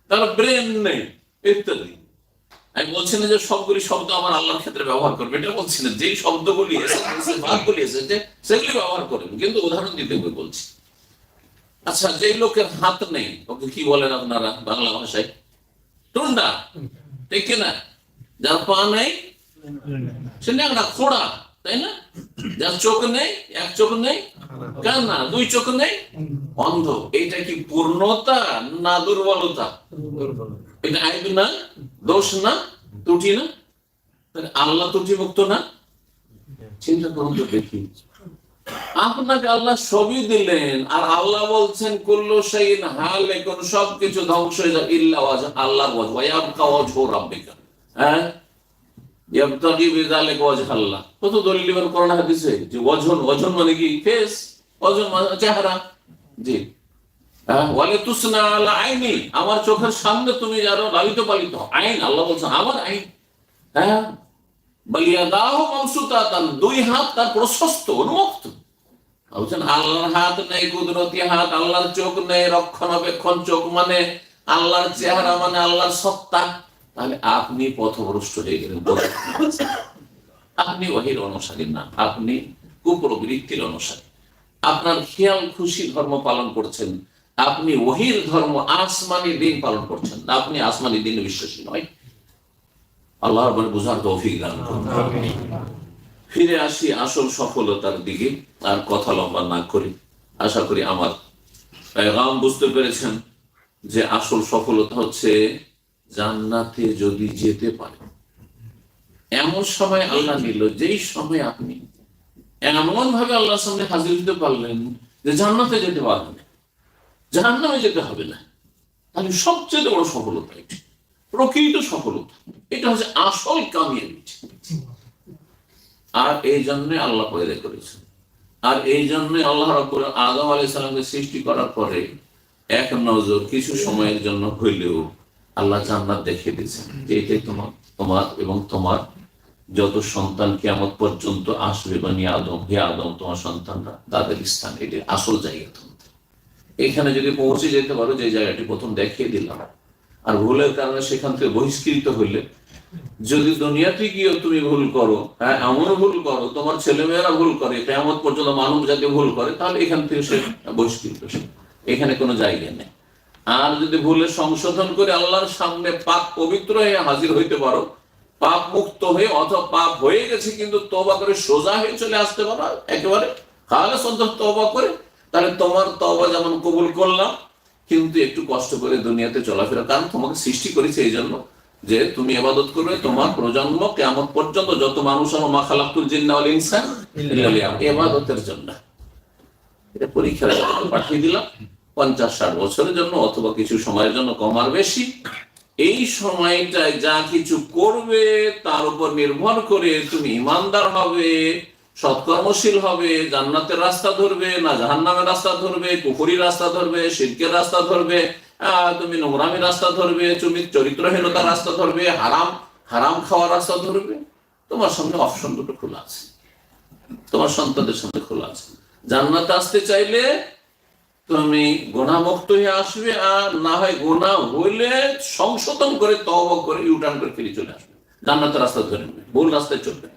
তার ব্রেন নেই, ইত্যাদি। আমি বলছি না যে সবগুলি শব্দ আমার আল্লাহর ক্ষেত্রে ব্যবহার করবে, এটা বলছি না। যেই শব্দগুলি এসেছে, ভাগগুলি এসেছে, সেগুলি ব্যবহার করবেন, কিন্তু উদাহরণ দিতে বলছি। আচ্ছা, যেই লোকের হাত নেই, ওকে কি বলেন আপনারা বাংলা ভাষায়? টুন্ডা, ঠিক কিনা? যার পা নেই সে ন্যাংরা খোড়া, তাই না? যার চোখ নেই, এক চোখ নেই, কান না, দুই চোখ নেই, অন্ধ। এটা কি পূর্ণতা না দুর্বলতা? এটা আইব না, দোষ না, ত্রুটি না? আল্লাহ ত্রুটি মুক্ত না? চিন্তা করুন তো দেখি, আপনাকে আল্লাহ সবই দিলেন, আর আল্লাহ বলছেন কুল্লু শাইইন হালিকুন, সবকিছু ধ্বংস হয়ে যাবে ইল্লা ওয়াজহ, আল্লাহর ওয়াজহ, ওয়া ইয়াবকা ওয়াজহু রাব্বিকা। হ্যাঁ, ইয়াবতাগি বিযালিকা ওয়াজহ আল্লাহ। কত দলিল দিবেন কোরআন হাদিসে যে ওয়াজহ, ওয়াজহ মানে কি? ফেস, ওয়াজহ মানে চেহারা। জি, ওয়ালা তুসনা আলা আইনি, আমার চোখের সামনে তুমি যারা লালিত পালিত। আইন, আল্লাহ বলছেন আমার আইন। হ্যাঁ, বালিয়াদাহু মামসুতাতান, দুই হাত তার প্রশস্ত, উন্মুক্ত। বলছেন আল্লাহর হাত নেই, কুদরতি হাত, আল্লাহর চোখ নেই, রক্ষণাবেক্ষণ চোখ মানে আল্লাহর চেহারা, মানে আল্লাহর সত্তা। তাহলে আপনি পথভ্রষ্ট হয়ে গেলেন, আপনি ওহির অনুসারী না, আপনি কুপ্রবৃত্তির অনুসারী। আপনার খেয়াল খুশি ধর্ম পালন করছেন, আপনি ওহির ধর্ম, আসমানি দিন পালন করছেন, আপনি আসমানি দিন বিশ্বাসী নয়। আল্লাহ বুঝার তৌফিক দান করুন। ফিরে আসি আসল সফলতার দিকে, আর কথা লম্বা না করি। আশা করি আমার পেগাম বুঝতে পেরেছেন যে আসল সফলতা হচ্ছে জান্নাতে যদি যেতে পারে। এমন সময় আল্লাহ নিল যেই সময় আপনি এমন ভাবে আল্লাহর সামনে হাজির হতে পারলেন যে জান্নাতে যেতে পারবেন, জাহান্নামে যেতে হবে না। তাহলে সবচেয়ে বড় সফলতা, এটি প্রকৃত সফলতা, এটা হচ্ছে আসল কামিয়াবি। আর এই জন্য আল্লাহ পয়দা করেছেন, আর এই জন্য আল্লাহ রাব্বুল আদম আলাইহিস সালামকে সৃষ্টি করার পরে এক নজর কিছু সময়ের জন্য হইলেও আল্লাহ জান্নাত দেখিয়ে দিয়েছেন যে এটাই তোমার এবং তোমার যত সন্তান কিয়ামত পর্যন্ত আসবে, বানি আদম, হে আদম, তোমার সন্তানরা, তাদের স্থান, এটি আসল জায়গা। তোমাদের এখানে যদি পৌঁছে যেতে পারো, যে জায়গাটি প্রথম দেখিয়ে দিলাম, আর ভুলের কারণে সেখান থেকে বহিষ্কৃত হইলে, যদি দুনিয়াতে গিয়েও তুমি ভুল করো, হ্যাঁ এমন ভুল করো, তোমার ছেলেমেয়েরা ভুল করে, কিয়ামত পর্যন্ত মানব জাতি ভুল করে, তাহলে এখান থেকে সে বহিষ্কৃত, এখানে কোনো জায়গা নেই। আর যদি ভুলে সংশোধন করে আল্লাহর সামনে পাক পবিত্র হয়ে হাজির হইতে পারো, পাপ মুক্ত হয়ে, অথবা পাপ হয়ে গেছে কিন্তু তওবা করে সোজা হয়ে চলে আসতে পারো একেবারে খালেস অন্তর তওবা করে, তাহলে তোমার তওবা যেমন কবুল করলাম, কিন্তু একটু কষ্ট করে দুনিয়াতে চলাফেরা, কারণ তোমাকে সৃষ্টি করেছে এই জন্য যে তুমি ইবাদত করবে, তোমার প্রজন্ম কিয়ামত পর্যন্ত যত মানুষ, আমার মা খালাকতুল জিন্না ওয়াল ইনসা ইল্লা লিয়াবুদুন, ইবাদতের জন্য। এটা পরীক্ষার জন্য পাঠিয়ে দিলাম 50-60 বছরের জন্য, অথবা কিছু সময়ের জন্য, কম আর বেশি। এই সময়টায় যা কিছু করবে তার উপর নির্ভর করে তুমি ইমানদার হবে, সৎকর্মশীল হবে, জান্নাতের রাস্তা ধরবে না জাহান্নামের রাস্তা ধরবে, কুফরির রাস্তা ধরবে, শিরকের রাস্তা ধরবে, তুমি নোংরামির রাস্তা ধরবে, তুমি চরিত্রহীনতার রাস্তা ধরবে, হারাম খাওয়ার রাস্তা ধরবে। তোমার সামনে অপশন দুটো খোলা আছে, তোমার সন্তানদের সামনে খোলা আছে। জান্নাতে আসতে চাইলে তুমি গুনাহমুক্ত হয়ে আসবে, আর না হয় গুনাহ হইলে সংশোধন করে তওবা করে ইউটার্ন করে ফিরে চলে আসবে, জান্নাতের রাস্তা ধরে নেবে, ভুল রাস্তায় চলবে।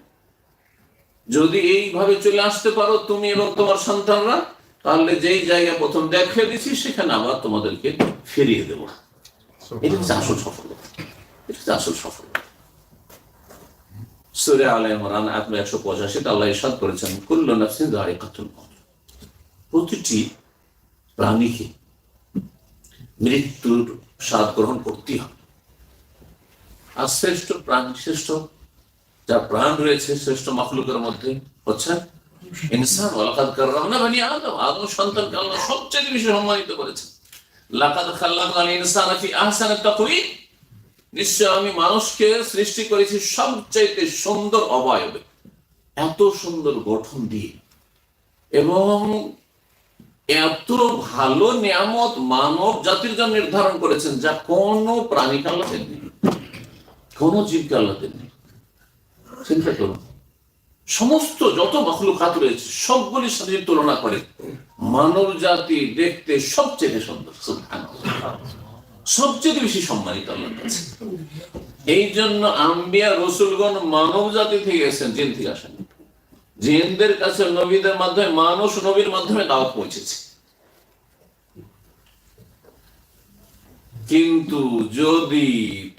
যদি এইভাবে চলে আসতে পারো তুমি এবং তোমার সন্তানরা, তাহলে যেই জায়গা প্রথম দেখিয়ে দিচ্ছি সেখানে আবার তোমাদেরকে ফিরিয়ে দেব। এটা হচ্ছে আসল সফলতা, এটা হচ্ছে আসল সফলতা। সূরা আলে ইমরান আয়াত 185 আল্লাহ ইরশাদ করেছেন, কুল্লু নাফসিন যায়িকাতুল মউত, প্রতিটি প্রাণীকে মৃত্যুর স্বাদ গ্রহণ করতেই হবে। আর শ্রেষ্ঠ প্রাণ, শ্রেষ্ঠ যা প্রাণ রয়েছে শ্রেষ্ঠ মাখলুকের মধ্যে হচ্ছে ইনসান। ওয়ালাকাদ কাররামনা বানি আদম, আদম সন্তানকে আল্লাহ সবচেয়ে বেশি সম্মানিত করেছেন। লাকাদ খালাকনাল ইনসানা ফি আহসানি তাকওয়িম, নিশ্চয় আমি মানুষকে সৃষ্টি করেছি সবচাইতে সুন্দর অবয়বে, এত সুন্দর গঠন দিয়ে, এবং এত ভালো নিয়ামত মানব জাতির জন্য নির্ধারণ করেছেন যা কোনো প্রাণীকে আল্লাহ দেননি, কোনো জীবকে আল্লাহ দেননি। চিন্তা করুন, সমস্ত যত মাখলুকাত রয়েছে সবগুলির সাথে তুলনা করে মানব জাতি দেখতে সবচেয়ে সুন্দর, সবচেয়ে বেশি সম্মানিত আল্লাহর কাছে। এই জন্য আম্বিয়া রসুলগণ মানব জাতি থেকে এসেছেন, জিন থেকে আসেন। জিনদের কাছে নবীদের মাধ্যমে, মানুষ নবীর মাধ্যমে দাওয়াত পৌঁছেছে। কিন্তু যদি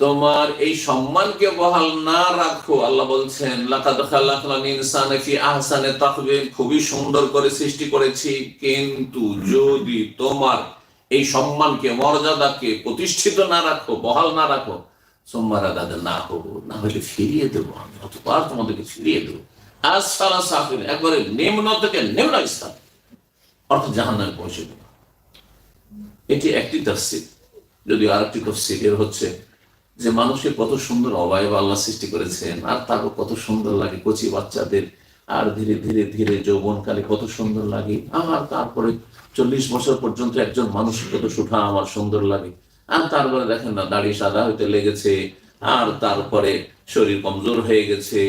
তোমার এই সম্মানকে বহাল না রাখো, আল্লাহ বলছেন লাকাদ খালাকনাল ইনসানা ফি আহসানি তাকওয়িম, খুবই সুন্দর করে সৃষ্টি করেছি, কিন্তু যদি তোমার এই সম্মানকে, মর্যাদাকে প্রতিষ্ঠিত না রাখো, বহাল না রাখো, সোমবার দাদা না হবো, না হলে ফিরিয়ে দেবো, আমি অতবার তোমাদেরকে ফিরিয়ে দেবো আসফালা সাফিল, একবারে নিম্ন থেকে নিম্ন স্থান, অর্থাৎ জাহান্নামে পৌঁছে দেবো। এটি একটি তাফসীর। যদি আরেকটি তাফসীর এর হচ্ছে যে মানুষের কত সুন্দর অবয়ব আল্লাহ সৃষ্টি করেছেন, আর তারও কত সুন্দর লাগে কচি বাচ্চাদের, আর ধীরে ধীরে ধীরে যৌবনকালে কত সুন্দর লাগে, আর তারপরে 40 বছর পর্যন্ত একজন মানুষ কত সুঠা আমার সুন্দর লাগে, আর তারপরে দেখেন না দাড়ি সাদা হইতে লেগেছে, আর তারপরে শরীর কমজোর হয়ে গেছে,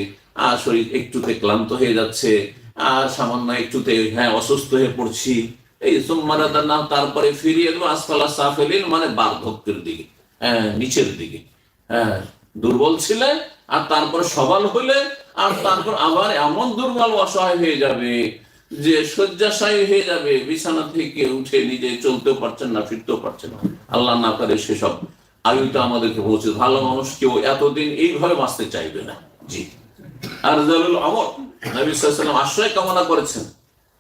আর শরীর একটুতে ক্লান্ত হয়ে যাচ্ছে, আর সামান্য একটুতে অসুস্থ হয়ে পড়ছি, এই সুম্মারাদা না, তারপরে ফিরিয়ে দেবো আসফালা সাফিলিন, মানে বার্ধক্যের দিকে, নিচের দিকে। দুর্বল ছিলে, আর তারপর সবল হলে, আর তারপর আবার এমন দুর্বল অসহায় হয়ে যাবে যে শয্যাশায়ী হয়ে যাবে, বিছানা থেকে উঠে নিজে চলতেও পারছেন না, ফিরতেও পারছেন না। আল্লাহ না করে সেসব আয়ুটা আমাদেরকে পৌঁছে। ভালো মানুষ কেউ এতদিন এইভাবে বাঁচতে চাইবে না। জি, আর জালুল আমর নবী সাল্লাল্লাহু আলাইহি ওয়াসাল্লাম আশ্রয় কামনা করেছেন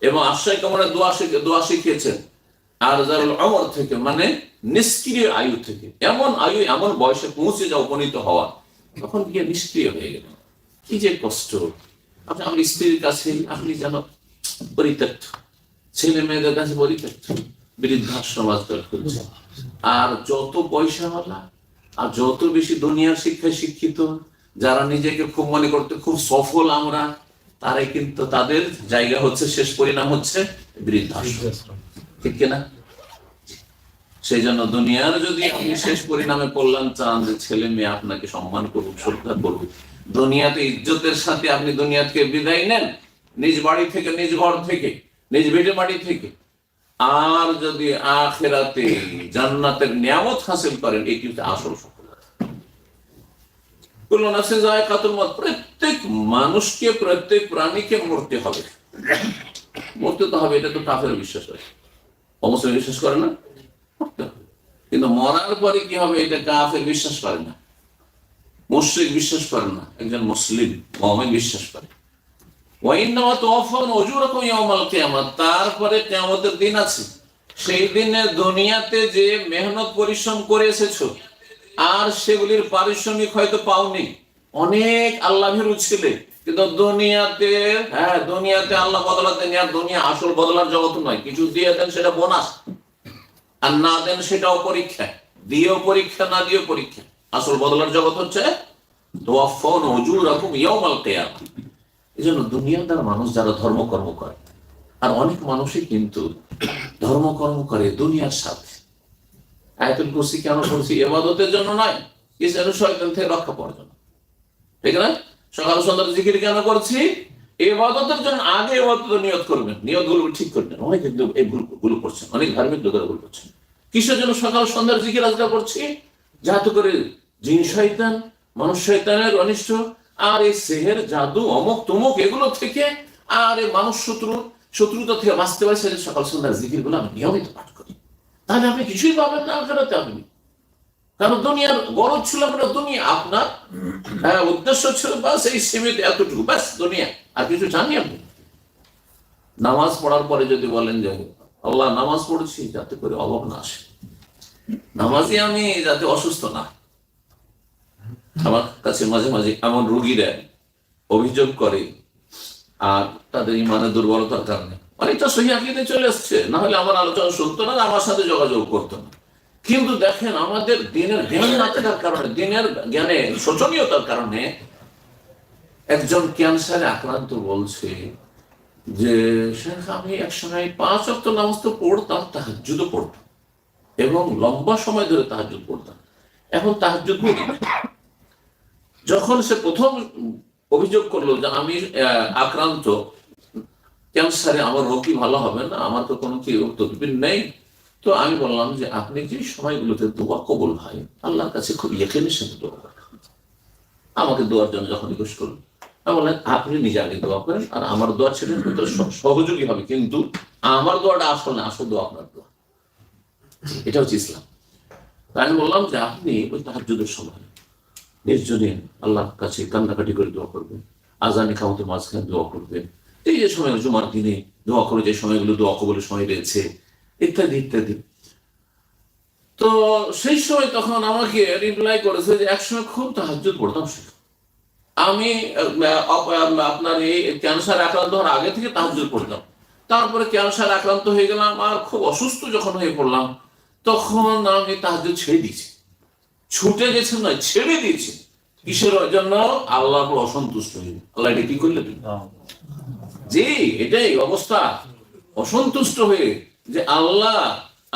এবং আশ্রয় কামনা দোয়া শিখিয়েছেন। আর জালুল আমর থেকে মানে নিষ্ক্রিয় আয়ু থেকে, এমন আয়ু, এমন বয়সে পৌঁছে যা উপনীত হওয়া, তখন গিয়ে নিষ্ক্রিয় হয়ে গেল। কি যে কষ্ট! আপনি আমার স্ত্রীর কাছে আপনি যেন পরিত্যক্ত, ছেলে মেয়েদের কাছে পরিত্যক্ত, বৃদ্ধাশ্রম আজকাল খুলছে। আর যত পয়সাওয়ালা আর যত বেশি দুনিয়ার শিক্ষায় শিক্ষিত, যারা নিজেকে খুব মনে করতে খুব সফল আমরা, তারাই কিন্তু তাদের জায়গা হচ্ছে, শেষ পরিণাম হচ্ছে বৃদ্ধাশ্রম। ঠিক কিনা? সেই জন্য দুনিয়ার যদি আপনি শেষ পরিণামে কল্যাণ চান, যে ছেলে মেয়ে আপনাকে সম্মান করুক, শ্রদ্ধা করুক, দুনিয়াতে ইজ্জতের সাথে আপনি দুনিয়া থেকে বিদায় নেন, নিজ বাড়ি থেকে, নিজ ঘর থেকে, নিজ ভিটে বাড়ি থেকে, আর যদি আখিরাতে জান্নাতের নিয়ামত হাসিল করেন, এটি হচ্ছে আসল সফলতা। কুল্লু নাফসিন যায়কাতুল মউত, প্রত্যেক মানুষকে, প্রত্যেক প্রাণীকে মরতে হবে। মরতে তো হবে, এটা তো কাফের বিশ্বাস হয়, অবশ্যই বিশ্বাস করে না, মরতে হবে। কিন্তু মরার পরে কি হবে, এটা কাফের বিশ্বাস করে না, মুশরিক বিশ্বাস করে না, একজন মুসলিম মুমিন বিশ্বাস করে। তারপরে কিয়ামতের দিন আছে, সেই দিনে দুনিয়াতে যে মেহনত পরিশ্রম করে এসেছো, আর সেগুলির পারিশ্রমিক হয়তো পাওনি, অনেক আল্লাহ ভীরু ছিলে, কিন্তু দুনিয়াতে আল্লাহ বদলাতে নেই। আর দুনিয়া আসল বদলার জগৎ নয়, কিছু দিয়ে দেন সেটা বোনাস, আর না দেন সেটাও পরীক্ষা, দিয়েও পরীক্ষা, না দিয়েও পরীক্ষা। আসল বদলার জগৎ হচ্ছে তুওয়াফাউনা উজুরাকুম ইয়াওমাল কিয়ামাহ। এই জন্য দুনিয়াদার মানুষ যারা ধর্মকর্ম করে, আর অনেক মানুষই কিন্তু ধর্মকর্ম করে দুনিয়ার সাথে। আয়াতুল কুরসি কেন করছি? ইবাদতের জন্য নয়, কিছু শয়তান থেকে রক্ষা পাওয়ার জন্য, ঠিক না? সকাল সন্ধ্যার জিকির কেন করছি? ইবাদতের জন্য। আগে ইবাদতের নিয়ত করবেন, নিয়তগুলো ঠিক করবেন। অনেক কিন্তু এই ভুলগুলো করছেন, অনেক ধার্মিক লোকেরা ভুল করছেন। কিসের জন্য সকাল সন্ধ্যার জিকির আজকাল করছি? যাতে করে জিন শয়তান, মানুষ শয়তানের অনিষ্ট, আর এই সেহের, জাদু, অমুক তমুক এগুলো থেকে, আর এই মানুষ শত্রুতা থেকে বাঁচতে পারে, সেটা সকাল সন্ধ্যার জিকির গুলো আমি নিয়মিত পাঠ করি। তাহলে আপনি কিছুই পাবেন না আখিরাতে আপনি। কারণ দুনিয়ার গরজ ছিল আপনার, দুনিয়া আপনার উদ্দেশ্য ছিল বাস এই সীমিত এতটুকু, ব্যাস দুনিয়া, আর কিছু জানি আপনি। নামাজ পড়ার পরে যদি বলেন যে আল্লাহ নামাজ পড়ছি যাতে করে অভাব না আসে, নামাজে আমি যাতে অসুস্থ না। আমার কাছে মাঝে মাঝে এমন রোগীরা অভিযোগ করে, আর তাদের ইমানের দুর্বলতার কারণে অনেকটা সহিহ আকীদা চলে আসছে, না হলে আমার আলোচনা শুনতো না, আমার সাথে যোগাযোগ করতো না। কিন্তু দেখেন, আমাদের দিনের জ্ঞান না থাকার কারণে, দিনের জ্ঞানে শোচনীয়তার কারণে, একজন ক্যান্সারে আক্রান্ত বলছে যে শেখ, আমি একসময় 5 ওয়াক্ত নামাজ তো পড়তাম, তাহাজ্জুদও পড়তাম, এবং লম্বা সময় ধরে তাহাজ্জুদ পড়তাম, এখন তাহাজ্জুদ পড়ি না। যখন সে প্রথম অভিযোগ করলো যে আমি আক্রান্ত ক্যান্সারে, আমার রোগ কি ভালো হবে না, আমার তো কোনো কি তদবির নেই, তো আমি বললাম যে আপনি যে সময়গুলোতে দোয়া কবুল হয়, আল্লাহর কাছে খুব ইয়াকিনের সাথে দোয়া করেন। আমাকে দোয়ার জন্য যখন রিকোয়েস্ট করলেন, আমি বললেন আপনি নিজে আগে দোয়া করেন, আর আমার দোয়া ছিলেন সহযোগী হবে, কিন্তু আমার দোয়াটা আসল না, আসল দোয়া আপনার দোয়া। এটা হচ্ছে ইসলাম। তাই আমি বললাম যে আপনি ওই তাহাজ্জুদের সময় নির্জনে আল্লাহর কাছে কান্নাকাটি করে দোয়া করবেন, আজান ইকামতের মাঝখানে দোয়া করবেন, এই যে সময় জুমার দিনে দোয়া করে যে সময়গুলো দোয়া কবুলের সময় রয়েছে, ইত্যাদি ইত্যাদি। তো সেই সময় তখন আমাকে রিপ্লাই করেছে যে একসময় খুব তাহাজ্জুদ পড়তাম শেখ, আমি আপনার এই ক্যান্সার আক্রান্ত হওয়ার আগে থেকে তাহাজ্জুদ পড়তাম, তারপরে ক্যান্সার আক্রান্ত হয়ে গেলাম আর খুব অসুস্থ যখন হয়ে পড়লাম তখন আমি তাহাজ্জুদ ছেড়ে দিয়েছি। ছুটে গেছে নয়, ছেড়ে দিয়েছি। কিসের জন্য? আল্লাহর উপর অসন্তুষ্ট হয়ে। আল্লাহ এটা কি করলে তুমি? জি, এটাই অবস্থা। অসন্তুষ্ট হয়ে যে আল্লাহ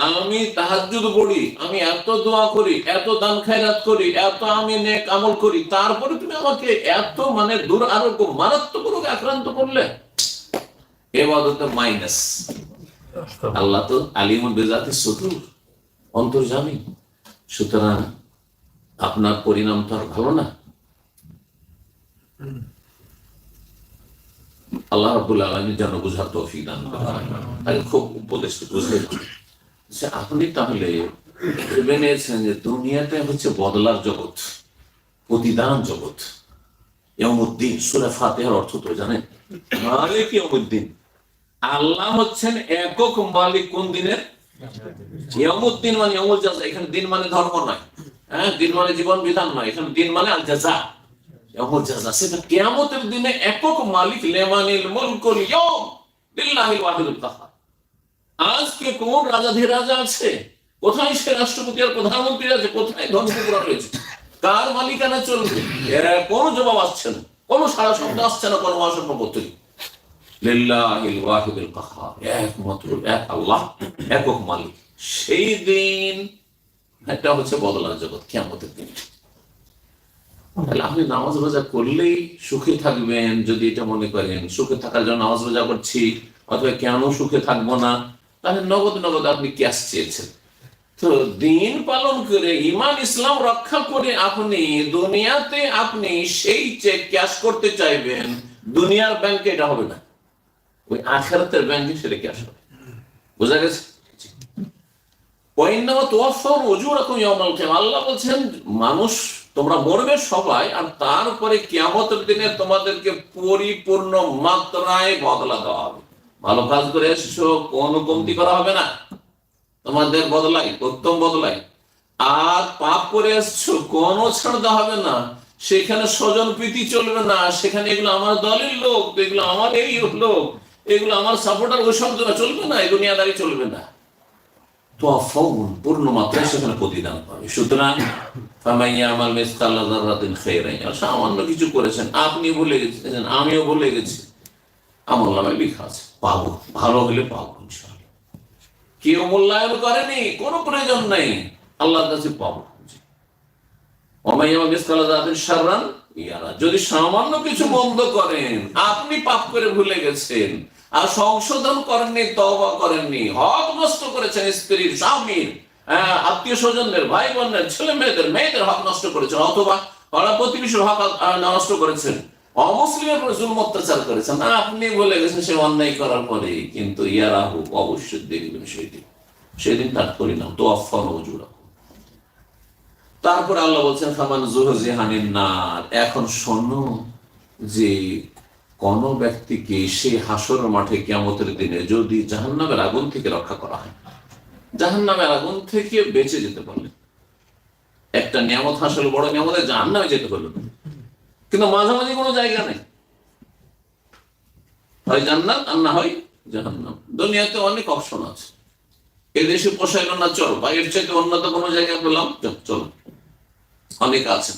আমি তাহাজ্জুদ পড়ি, আমি এত দোয়া করি, এত দান খায়রাত করি, এত আমি নেক আমল করি, তারপরে তুমি আমাকে এত মানে দুরারোগ্য মারাত্মক রোগে আক্রান্ত করলে। ইবাদতে মাইনাস। আল্লাহ তো আলিমুল বিজাতি সুদূর, অন্তর্যামী, সুতরাং আপনার পরিণাম তো আর ভালো না। আল্লাহ রাব্বুল আলামিন যেন বুঝার তৌফিক দান করেন। তাকে খুব উপদেশ বুঝে যে আপনি তাহলে ভেবে নিয়েছেন যে দুনিয়াতে হচ্ছে বদলার জগৎ, প্রতিদান জগৎ। ইয়াউমুদ্দিন, সূরা ফাতিহার অর্থ তো জানেন, মালিক ইয়াউমুদ্দিন। আল্লাহ হচ্ছেন একক মালিক কোন দিনের? ইয়াউমুদ্দিন মানে ইয়াউমুল জাযা। এখানে দিন মানে ধর্ম নয়, হ্যাঁ, দিন মানে জীবন বিধান নয়, এখানে দিন মানে আল জাযা, ইয়াউমুল জাযা। সেটা কিয়ামতের দিনে একক মালিক, লিমানিল মুলকুল ইয়াউম লিল্লাহিল ওয়াহিদুল কাহ্হার। আজকে কোন রাজাধিরাজা আছে? কোথায় সে রাষ্ট্রপতি আর প্রধানমন্ত্রী আছে? কোথায় ধর্মপুরা রয়েছে? কার মালিকানা চলবে? এর কোনো জবাব আসছে না, কোনো সারা শব্দ আসছে না, কোনো মহাসম্পত্তি। লিল্লাহিল ওয়াহিদুল কাহ্হার, একমাত্র এক আল্লাহ, একক মালিক। সেই দিন এটা হচ্ছে বদলার জগৎ, কিয়ামতের দিন। তাহলে আপনি নামাজ রোজা করলেই সুখে থাকবেন যদি এটা মনে করেন সুখে থাকার জন্য নামাজ রোজা করছি, অথবা কেন সুখে থাকবো না, তাহলে নগদ নগদ আপনি ক্যাশ চেয়েছেন। তো দিন পালন করে ঈমান ইসলাম রক্ষা করে আপনি দুনিয়াতে আপনি সেই চেক ক্যাশ করতে চাইবেন, দুনিয়ার ব্যাংকে এটা হবে না, ওই আখিরাতের ব্যাংকে সেটা ক্যাশ হবে। বোঝা গেছে? আল্লাহ বলছেন মানুষ তোমরা মরবে সবাই, আর তারপরে কিয়ামতের দিনে তোমাদেরকে পরিপূর্ণ মাত্রায় বদলা দেওয়া হবে। ভালো কাজ করে এসেছো, কোনো কমতি করা হবে না, তোমাদের বদলাই উত্তম বদলাই। আর পাপ করে এসছো, কোনো ছাড় দেওয়া হবে না, সেখানে স্বজন প্রীতি চলবে না, সেখানে এগুলো আমার দলের লোক, এগুলো আমার এই লোক, এগুলো আমার সাপোর্টার, ওই সব চলবে না, এই দুনিয়াদারি চলবে না। পূর্ণ মাত্রায় সেখানে প্রতিদান পাবে। সুতরাং সামান্য কিছু করেছেন, আপনি ভুলে গেছেন, আমিও ভুলে গেছি, আমলনামায় লেখা আছে, পাবো, ভালো হলে পাবো ইনশাআল্লাহ। কেউ মূল্যায়ন করেনি, কোনো প্রয়োজন নেই, আল্লাহর কাছে পাবো। যদি সামান্য কিছু বন্ধ করেন, আপনি পাপ করে ভুলে গেছেন আর সংশোধন করেননি, তওবা করেননি, হক নষ্ট করেছেন, স্ত্রীর, স্বামীর, আত্মীয় স্বজনদের, ভাই বোনের, ছেলে মেয়েদের হক নষ্ট করেছেন, অথবা পাড়া প্রতিবেশীর হক নষ্ট করেছেন, অমুসলিমের উপর জুলম অত্যাচার করেছেন, আপনি বলে গেছেন সে অন্যায় করার পরে, কিন্তু ইয়ারাহু, অবশ্যই দেখবেন সেদিন তার পরিণাম তো আফান ওজুরা। তারপর আল্লাহ বলছেন ফামান যুহজিহানিন নার, এখন শোনো যে কোন ব্যক্তিকে সেই হাসরের মাঠে কিয়ামতের দিনে যদি জাহান্নামের আগুন থেকে রক্ষা করা হয়, জাহান্নামের আগুন থেকে বেঁচে যেতে পারলে, একটা নিয়ামত হাসল, বড় নিয়ামত, জাহান্নামে যেতে পারলো না, কিন্তু মাঝামাঝি কোনো জায়গা নেই, হয় জান্নাত আর না হয় জাহান্নাম। দুনিয়াতে অনেক অপশন আছে, এদেশে পোষাইল না, চল, বা এর চাইতে উন্নত কোনো জায়গায় পেলাম, চলো, অনেক আছে।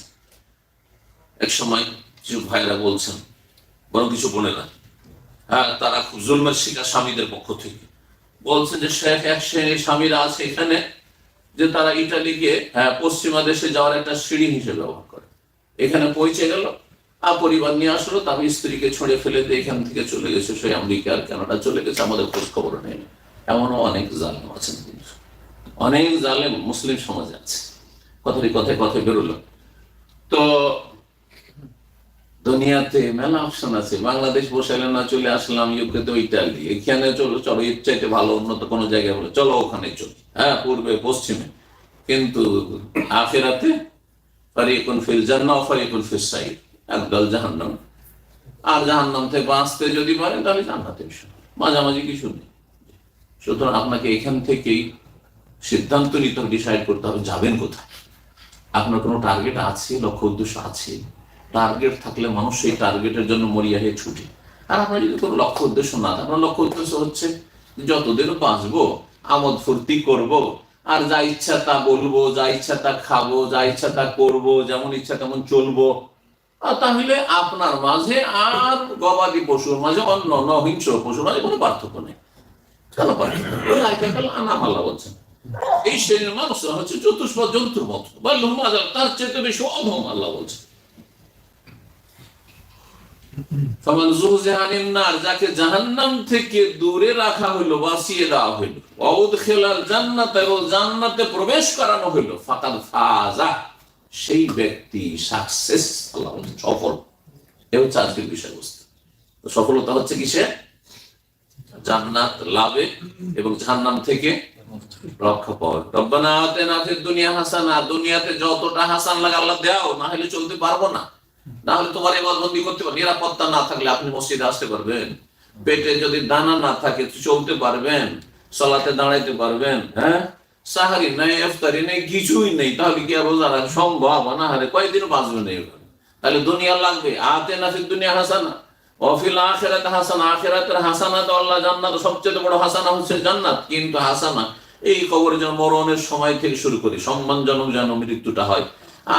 এক সময় কিছু ভাইরা বলছেন, বরং কিছু বোনেরা, হ্যাঁ, তারা খুব জুলমের শিকার স্বামীদের পক্ষ থেকে বলছেন যে শেখ এক শ্রেণীর স্বামীরা আছে এখানে যে তারা ইটালিকে পশ্চিমা দেশে যাওয়ার একটা সিঁড়ি হিসেবে ব্যবহার করে। এখানে পৌঁছে গেল, আর পরিবার নিয়ে আসলো, তারপর স্ত্রীকে ছড়ে ফেলে দিয়ে এখান থেকে চলে গেছে, সে আমেরিকা আর কানাডা চলে গেছে, আমাদের খোঁজ খবর নেই। এমনও অনেক জালেম আছেন, অনেক জালেম মুসলিম সমাজে আছে। কথায় কথায় বেরোলো। তো দুনিয়াতে মেলা অপশন আছে, বাংলাদেশ বসাইলে না, চলে আসলাম ইউকে, তো ইটালি, এখানে চলো, এর চাইতে ভালো উন্নত কোনো জায়গায় বলে চলো ওখানে চলি, হ্যাঁ, পূর্বে পশ্চিমে, কিন্তু আখিরাতে ফারিকুন ফিল জান্নাহ ওয়া ফারিকুন ফিস সাইর, একদল জাহান্নাম, আর জাহান্নাম থেকে বাঁচতে যদি পারেন তাহলে জান্নাতে, মাঝামাঝি কিছু নেই। সুতরাং আপনাকে এখান থেকেই সিদ্ধান্ত নিতে হবে, ডিসাইড করতে হবে যাবেন কোথায়। আপনার কোনো টার্গেট আছে, লক্ষ্য উদ্দেশ্য আছে। টার্গেট থাকলে মানুষ সেই টার্গেটের জন্য মরিয়া হয়ে ছুটে। আর আপনার যদি কোনো লক্ষ্য উদ্দেশ্য না থাকে, আপনার লক্ষ্য উদ্দেশ্য হচ্ছে যতদিন বাঁচবো আমোদ ফুর্তি করব, আর যা ইচ্ছা তা বলবো, যা ইচ্ছা তা খাবো, যা ইচ্ছা তা করবো, যেমন ইচ্ছা তেমন চলবো, তাহলে আপনার মাঝে আর গবাদি পশুর মাঝে, অন্য অহিংস পশুর মাঝে কোনো পার্থক্য নেই। কেন পার্থক্য? আনাম আল্লাহ বলছেন এই শ্রেণীর মানুষরা হচ্ছে চতুষ্পদ জন্তুর মতো, তার চেয়ে বেশি অধম আল্লাহ বলছেন। যাকে জাহান্নাম থেকে দূরে রাখা হইলো, বাঁচিয়ে দেওয়া হইলো, ওয়াউদখিলাল জান্নাত, এবং জান্নাতে প্রবেশ করানো হইলো, ফাকাদ ফাজা, সেই ব্যক্তি সাকসেস, আল্লাহ বলছেন সফল। এ হচ্ছে আজকের বিষয়বস্তু। সফলতা হচ্ছে কিসে? জান্নাত লাভে এবং জাহান্নাম থেকে রক্ষা পাওয়া। রব্বানা আতিনা ফিদ দুনিয়া হাসানা, দুনিয়াতে যতটা হাসান লাগে আল্লাহ দাও, না হলে চলতে পারবো না। না হলে তোমার ইবাদতবন্দি করতে পারবে, নিরাপত্তা না থাকলে আপনি মসজিদে আসতে পারবেন, পেটে যদি দানা না থাকে চলতে পারবেন, সালাতে দাঁড়াইতে পারবেন, হ্যাঁ, সাহারি নেই, ইফতারি নেই, কিছুই নেই, তাহলে কি আর রোজা রাখা সম্ভব? না হলে কয়দিন বাঁচবেন এইভাবে? তাহলে দুনিয়া লাগবে। আতিনা ফিদ দুনিয়া হাসানা ওয়া ফিল আখিরাতি হাসানা, আখিরাতের হাসানা তো আল্লাহ জান্নাত, সবচেয়ে বড় হাসানা হচ্ছে জান্নাত। কিন্তু হাসানা এই কবরে যেন মরণের সময় থেকে শুরু করি, সম্মানজনক যেন মৃত্যুটা হয়,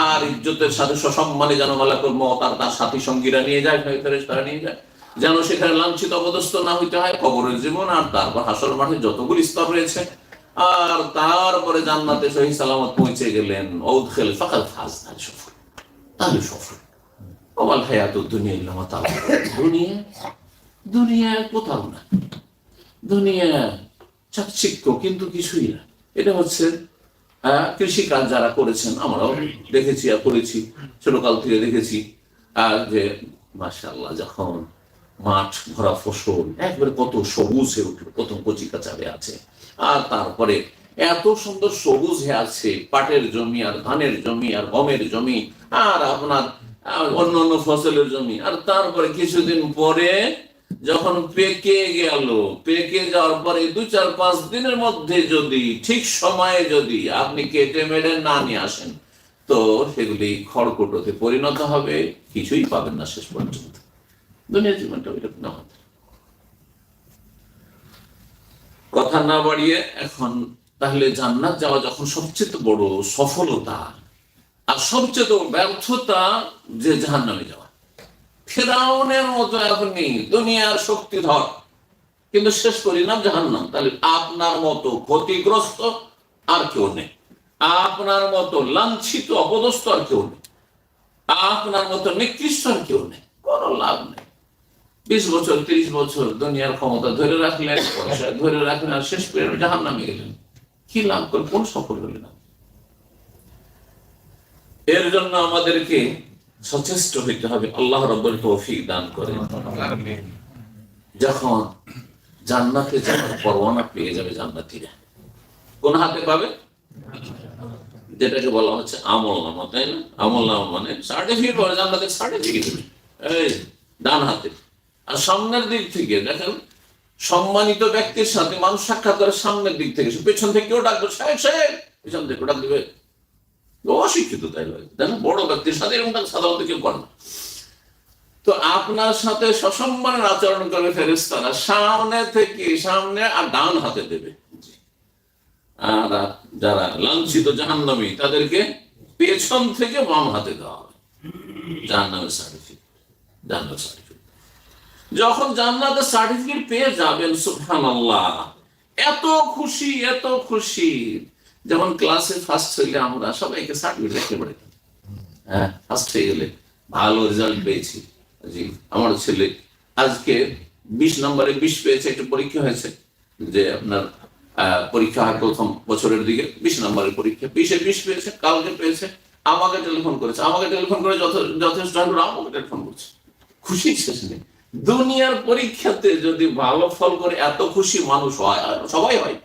আর ইজ্জতের সাথে সসম্মানে যেন মালাকুল মউত আর তার সাথী সঙ্গীরা নিয়ে যায়, ফেরেশতারা নিয়ে যায়, যেন সেখানে লাঞ্ছিত অপদস্থ না হইতে হয়। কবরের জীবন আর তারপর হাসর মাঠে যতগুলি স্তর রয়েছে, আর তারপরে জান্নাতে সহি সালামত পৌঁছে গেলেন, ওয়াদখিল ফাকাদ ফাজ, সফল, তাহলে সফল। ওয়াল হায়াতুদ দুনিয়া ইল্লা মাতা, দুনিয়া কোথাও না, দুনিয়া চাকচিক্য কিন্তু কিছুই না। এটা হচ্ছে কৃষিকাজ যারা করেছেন, আমরাও দেখেছি আর করেছি, ছোটকাল থেকে দেখেছি, আর যে মাশাআল্লাহ যখন মাঠ ভরা ফসল একবারে কত সবুজ হয়ে উঠলো, প্রথম কচি কাচারে আছে, আর তারপরে এত সুন্দর সবুজ হয়ে আছে পাটের জমি আর ধানের জমি আর গমের জমি আর আপনার অন্য অন্য ফসলের জমি, আর তারপরে কিছুদিন পরে যখন পেকে গেল, পেকে যাওয়ার পরে 2-4-5 দিনের মধ্যে যদি ঠিক সময়ে যদি আপনি কেটে মেরে না নিয়ে আসেন, তো সেগুলি খড়কুটোতে পরিণত হবে, কিছুই পাবেন না শেষ পর্যন্ত। দুনিয়ার জীবনটা ওইরকম না। কথা না বাড়িয়ে এখন তাহলে জান্নাত যাওয়া যখন সবচেয়ে বড় সফলতা, আর সবচেয়ে বড় ব্যর্থতা যে জাহান্নামে যাওয়া। ফিরআউনের মতো আপনি দুনিয়ার শক্তিধর, কিন্তু শেষ পরিণাম জাহান্নাম। তাহলে আপনার মতো ক্ষতিগ্রস্ত আর কেউ নেই, আপনার মতো লাঞ্ছিত অপদস্থ আর কেউ নেই, আপনার মতো নিকৃষ্ট আর কেউ নেই, কোনো লাভ নেই। 20 বছর 30 বছর দুনিয়ার ক্ষমতা ধরে রাখলেন, পয়সা ধরে রাখলেন, আর শেষ পরিণামে জাহান্নামে গেলেন, কি লাভ করে? কোন সফল হলেন না? এর জন্য আমাদেরকে সচেষ্ট হইতে হবে। আল্লাহ রাব্বুল তৌফিক দান করেন। যখন জান্নাতে যাওয়ার পরওয়ানা পেয়ে যাবে জান্নাতীরা, কোন হাতে পাবে? যেটাকে বলা হচ্ছে আমলনামা, তাই না? আমলনামা মানে সার্টিফিকেট, পরে জান্নাতের সার্টিফিকেট এই ডান হাতে। আর সামনের দিক থেকে দেখেন, সম্মানিত ব্যক্তির সাথে মানুষ সাক্ষাৎ করে সামনের দিক থেকে, পেছন থেকে কেউ ডাকবে সাহেব সাহেব, পেছন থেকে ডাক দিবে অশিক্ষিত, তাই না? বড় ব্যক্তির সাথে এরকম সাধারণত কেউ করে না। তো আপনার সাথে সসম্মানের আচরণ করবে ফেরেশতারা সামনে থেকে, সামনে আর ডান হাতে দেবে। আর যারা লাঞ্ছিত জাহান্নামী তাদেরকে পেছন থেকে বাম হাতে দেওয়া হবে। জাহান্নামের সার্টিফিকেট, জান্নাতের সার্টিফিকেট। যখন জান্নাতের সার্টিফিকেট পেয়ে যাবেন, সুবহানাল্লাহ, এত খুশি, এত খুশি। যেমন ক্লাসে ফার্স্ট হইলে আমরা সবাইকে সার্টিফিকেট দেখতে পারি, হ্যাঁ, ফার্স্ট হয়ে গেলে ভালো রেজাল্ট পেয়েছি। জি, আমার ছেলে আজকে 20 নম্বরে 20 পেয়েছে, একটা পরীক্ষা হয়েছে, যে আপনার পরীক্ষা হয় প্রথম বছরের দিকে, 20 নম্বরের পরীক্ষা, 20-এ 20 পেয়েছে, কালকে পেয়েছে, আমাকে টেলিফোন করেছে, যথেষ্ট আমাকে টেলিফোন করছে, খুশি শেষ নেই। দুনিয়ার পরীক্ষাতে যদি ভালো ফল করে এত খুশি মানুষ হয়, আর সবাই হয়,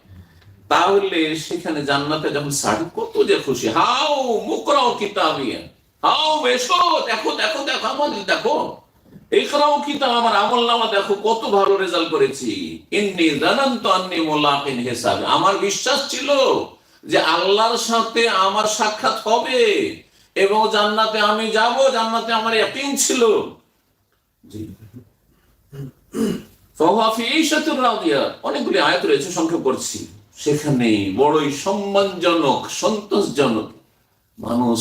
তাহলে সেখানে জান্নাতে যখন সাড়ি কত যে খুশি, হাও মুকরাও কিতাবিয়া, হাও এসো দেখো দেখো দেখো আমাদের দেখো, ইকরাও কিতাব, আমার আমলনামা দেখো কত ভালো রেজাল্ট করেছি। ইন্নী জানানতু আন্নী মুলাকিন হিসাব, আমার বিশ্বাস ছিল যে আল্লাহর সাথে আমার সাক্ষাৎ হবে এবং জান্নাতে আমি যাব, জান্নাতে আমার ইয়াকিন ছিল। জি, ফাহুয়া ফি ঈশাতির রাদিয়া, অনেকগুলি আয়াত রয়েছে, সংক্ষেপ করছি। সেখানে বড়ই সম্মানজনক, সন্তোষজনক, মানুষ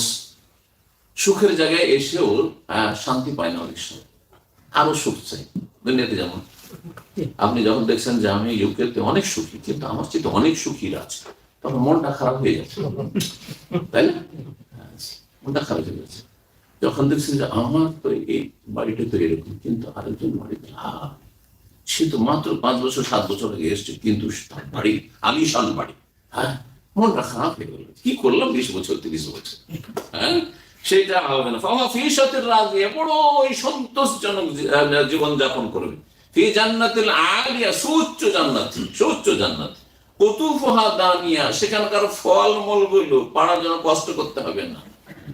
সুখের জায়গায় এসেও শান্তি পায় না, অনেক সময় আরো সুখ চাই। দুনিয়াতে যেমন আপনি যখন দেখছেন যে আমি ইউকেতে অনেক সুখী, কিন্তু আমার চেয়ে অনেক সুখীরা আছে, তখন মনটা খারাপ হয়ে যাচ্ছে, তাই না? মনটা খারাপ হয়ে যাচ্ছে যখন দেখছেন যে আমার তো এই বাড়িটা তো এরকম, কিন্তু আরেকজন বাড়িতে সে তো মাত্র 5 বছর 7 বছর আগে এসছে, কিন্তু তার বাড়ি আলিশান বাড়ি। হ্যাঁ, মনটা খারাপ হয়ে গেল, কি করলাম 20 বছর 30 বছর। হ্যাঁ, সেটা হবে না। ফাহুয়া ফি ঈশাতির রাদিয়া, বড়ই সন্তোষজনক জীবন যাপন করবে। ফি জান্নাতিল আলিয়া, সুউচ্চ জান্নাত, সুউচ্চ জান্নাত। কুতুফুহা দানিয়া, সেখানকার ফল মূল গুলো পাড়ার জন্য কষ্ট করতে হবে না,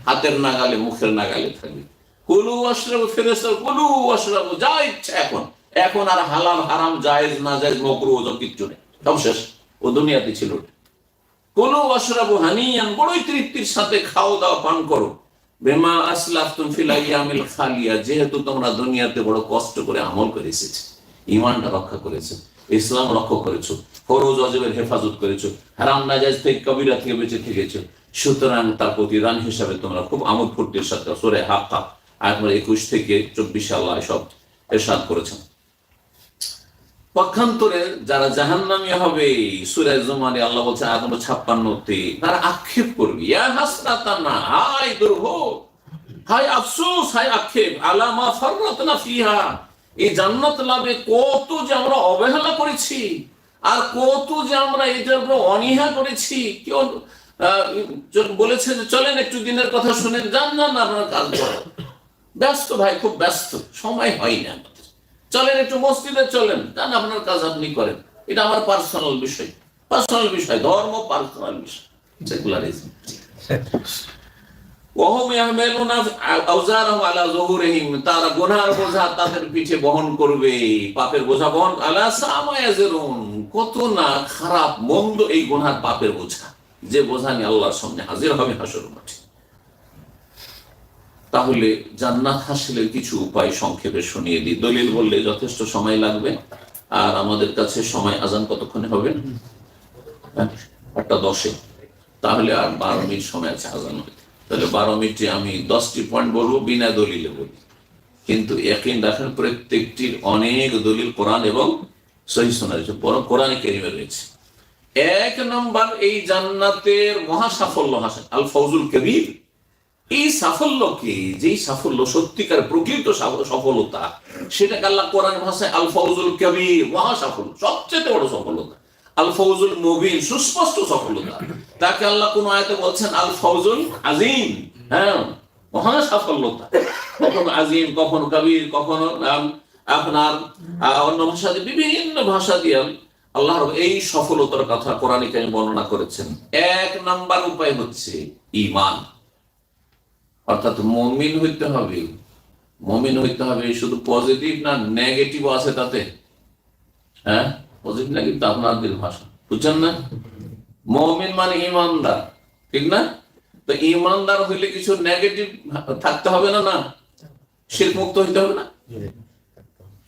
হাতের নাগালে মুখের নাগালে থাকবে। কুলু ওয়াশরাবু, ফেরেশতা কুলু ওয়াশরাবু, যা ইচ্ছা এখন, এখন আর হালাল হারাম জায়েজ না জায়েজ মাকরুহ ওসব কিচ্ছু নেই, সব শেষ। ও দুনিয়াতে ছিল। কুলু ওয়াশরাবু হানিয়ান, বড়ই তৃপ্তির সাথে খাও দাও পান করো। বিমা আসলাফতুম ফিল আইয়ামিল খালিয়া, যেহেতু তোমরা দুনিয়াতে বড় কষ্ট করে আমল করে এসেছো, ঈমানটা রক্ষা করেছো, ইসলাম রক্ষা করেছো, ফরজ ওয়াজিবের হেফাজত করেছো, হারাম নাজায়েজ থেকে কবিরা থেকে বেঁচে থেকেছো, সুতরাং তার প্রতিদান হিসাবে তোমরা খুব আমোদ ফুর্তির সাথে সূরা হাক্কা আয়াত নম্বর 21 থেকে 24 আল্লাহ সব ইরশাদ করেছেন। পক্ষান্তরে যারা জাহান্নামী হবে, সূরা জুমারে আল্লাহ বলছেন আয়াত নম্বর 56-তে, তারা আক্ষেপ করবে, ইয়া হাসরাতানা, হায় দুর্ভোগ, হায় আফসোস, হায় আক্ষেপ, আলা মা ফাররাতনা ফিহা, এই জান্নাত লাভে কত যে আমরা অবহেলা করেছি, আর কত যে আমরা এটার উপর অনীহা করেছি। কেউ বলেছে যে চলেন একটু দিনের কথা শুনেন, যান না আপনার কাজ করেন, ব্যস্ত ভাই, খুব ব্যস্ত, সময় হয় না, চলেন একটু মসজিদে চলেন, যান আপনার কাজ আপনি করেন, এটা আমার পার্সোনাল বিষয়, পার্সোনাল বিষয়, ধর্ম পার্সোনাল বিষয়, সেকুলারিজম। ওয়াহুম ইয়াহমিলুনা আওজারহুম আলা যুহুরিহিম, তারা গুনাহের বোঝা তাদের পিঠে বহন করবে, পাপের বোঝা বহন, আলা সামা ইয়াজিরুন, কত না খারাপ মন্দ এই গুনাহ পাপের বোঝা, যে বোঝা নিয়ে আল্লাহর সামনে হাজির হবে হাসর মাঠে। তাহলে জান্নাত হাসিলের কিছু উপায় সংক্ষেপে শুনিয়ে দিই, দলিল বললে যথেষ্ট সময় লাগবে, আর আমাদের কাছে সময় আজান কতক্ষণে হবে? 8:10, তাহলে আর 12 মিনিট সময় আছে আজান হইতে। তাহলে 12 মিনিটে আমি 10টি পয়েন্ট বলবো, বিনা দলিলে বলি, কিন্তু ইয়াকিন রাখেন প্রত্যেকটির অনেক দলিল কোরআন এবং সহিহ সুন্নাহ রয়েছে, কোরআনে কারীমে রয়েছে। 1 নম্বর, এই জান্নাতের মহা সাফল্য হাসিল, আল ফৌজুল কবীর, এই সাফল্যকে, যেই সাফল্য সত্যিকার প্রকৃত সফলতা, সেটাকে আল্লাহ কোরআন ভাষায় আল ফৌজুল কবীর, মহা সাফল্য, সবচেয়ে বড় সফলতা। আল ফৌজুল মুবিন, সুস্পষ্ট সফলতা, তাকে আল্লাহ কোন আয়াতে বলছেন আল ফৌজুল আজিম, হ্যাঁ, মহা সাফল্যতা। কখনো আজিম, কখনো কবীর, কখনো আপনার অন্য ভাষা দিয়ে, বিভিন্ন ভাষা দিয়ে আল্লাহ এই সফলতার কথা কোরআনে কারীমে বর্ণনা করেছেন। 1 নাম্বার উপায় হচ্ছে ঈমান, অর্থাৎ মুমিন হইতে হবে। মুমিন হইতে হবে, শুধু পজিটিভ না নেগেটিভ আছে তাতে, হ্যাঁ, পজিটিভ নেগেটিভ তো আপনাদের ভাষা, বুঝছেন না? মুমিন মানে ঈমানদার, ঠিক না? তো ঈমানদার হইলে কিছু নেগেটিভ থাকতে হবে না, না শিরক মুক্ত হইতে হবে না?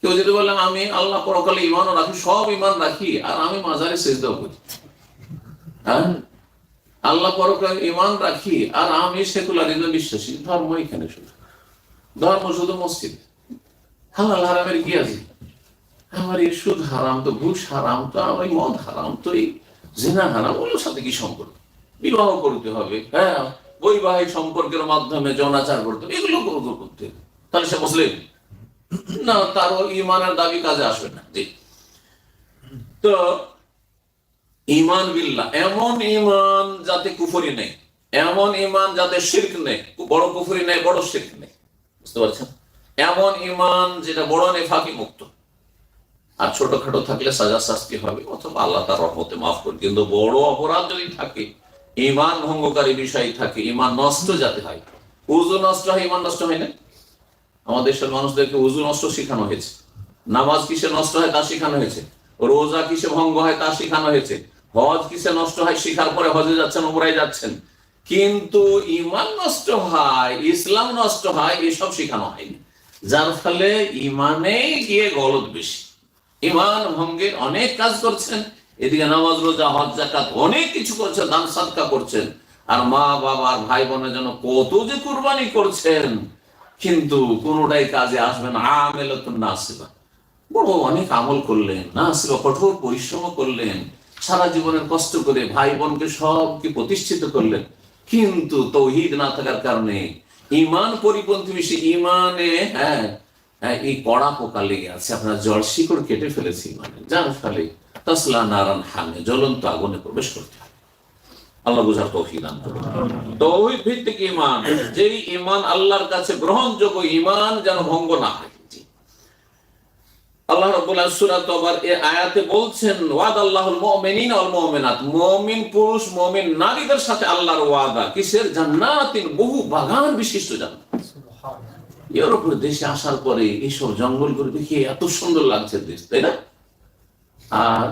কেউ যদি বললাম আমি আল্লাহ পরকালে ঈমানও রাখি, সব ঈমান রাখি, আর আমি মাজারে সিজদা করি, হ্যাঁ, আল্লাহ পরকালে ঈমান রাখি আর আমি সেকুলারিজমে বিশ্বাসী, ধর্ম এখানে শুধু, ধর্ম শুধু মসজিদ, হালাল হারামের কি আছে? আমার এই সুদ হারাম, তো ঘুষ হারাম, তো আমার মদ হারাম, তো এই জিনা হারাম, ওগুলোর সাথে কি সম্পর্ক? বিবাহ করতে হবে, হ্যাঁ, বৈবাহিক সম্পর্কের মাধ্যমে যৌনাচার করতে হবে, এগুলো করতে হবে, তাহলে সে মুসলিম না? তার ঈমানের দাবি কাজে আসবে না। তো ঈমান বিল্লাহ, এমন ঈমান যাতে কুফরি নেই, এমন ঈমান যাতে শিরক নেই, বড় কুফরি নেই, বড় শিরক নেই, বুঝতে পারছেন? এমন ঈমান যেটা বড় নেফাকি মুক্ত, আর ছোটখাটো থাকলে সাজা শাস্তি হবে অথবা আল্লাহ তার রহমতে মাফ করে। কিন্তু বড় অপরাধ যদি থাকে, ঈমান ভঙ্গকারী বিষয় থাকে, ঈমান নষ্ট যাতে হয়, উযু নষ্ট হয়, ঈমান নষ্ট হয় না? আমাদের দেশের মানুষদেরকে উযু নষ্ট শেখানো হয়েছে, নামাজ কিসে নষ্ট হয় তা শেখানো হয়েছে, রোজা কিসে ভঙ্গ হয় তা শেখানো হয়েছে, হজ কিসে নষ্ট হয় শেখার পরে হজে যাচ্ছেন, উমরায় যাচ্ছেন। কিন্তু ঈমান নষ্ট হয়, ইসলাম নষ্ট হয়, এসব শেখানো হয়নি। যার ফলে ঈমানে গিয়ে গলদ বেশি। ঈমান ভঙ্গের অনেক কাজ করছেন, এদিকে নামাজ রোজা হজ যাকাত অনেক কিছু করছেন, দান সাদকা করছেন, আর মা বাবা আর ভাই বোনের জন্য কত যে কুরবানি করছেন, কিন্তু কোনোটাই কাজে আসবে না। আমেলাতুন নাসিবা, বড় অনেক আমল করলেন, নাসিবা কঠোর পরিশ্রম করলেন, সারা জীবনের কষ্ট করে ভাই বোনকে সবকে প্রতিষ্ঠিত করলেন, কিন্তু তৌহিদ না থাকার কারণে, ঈমান পরিপন্থী বেশি, ঈমানে এই কড়া পোকা লেগে আছে, আপনার জল শিকড় কেটে ফেলেছে মানে, যার ফলে তাসলা নারান হামে, জ্বলন্ত আগুনে প্রবেশ করতে হয়। আল্লাহ বুঝার তৌফিক দান করুন। তৌহিদ ভিত্তিক ঈমান, যেই ঈমান আল্লাহর কাছে গ্রহণযোগ্য ঈমান, যেন ভঙ্গ না হয়। আল্লাহ রাব্বুল আলামিন সূরা তাওবার এই আয়াতে বলছেন, ওয়াদাল্লাহুল মুমিনিনা ওয়াল মুমিনাত, মুমিন পুরুষ মুমিন নারীদের সাথে আল্লাহর ওয়াদা কিসের? জান্নাতিন, বহু বাগান বিশিষ্ট জান্নাত। ইউরোপের দেশে আসার পরে এইসব জঙ্গলগুলো দেখে এত সুন্দর লাগছে দেশ, তাই না? আর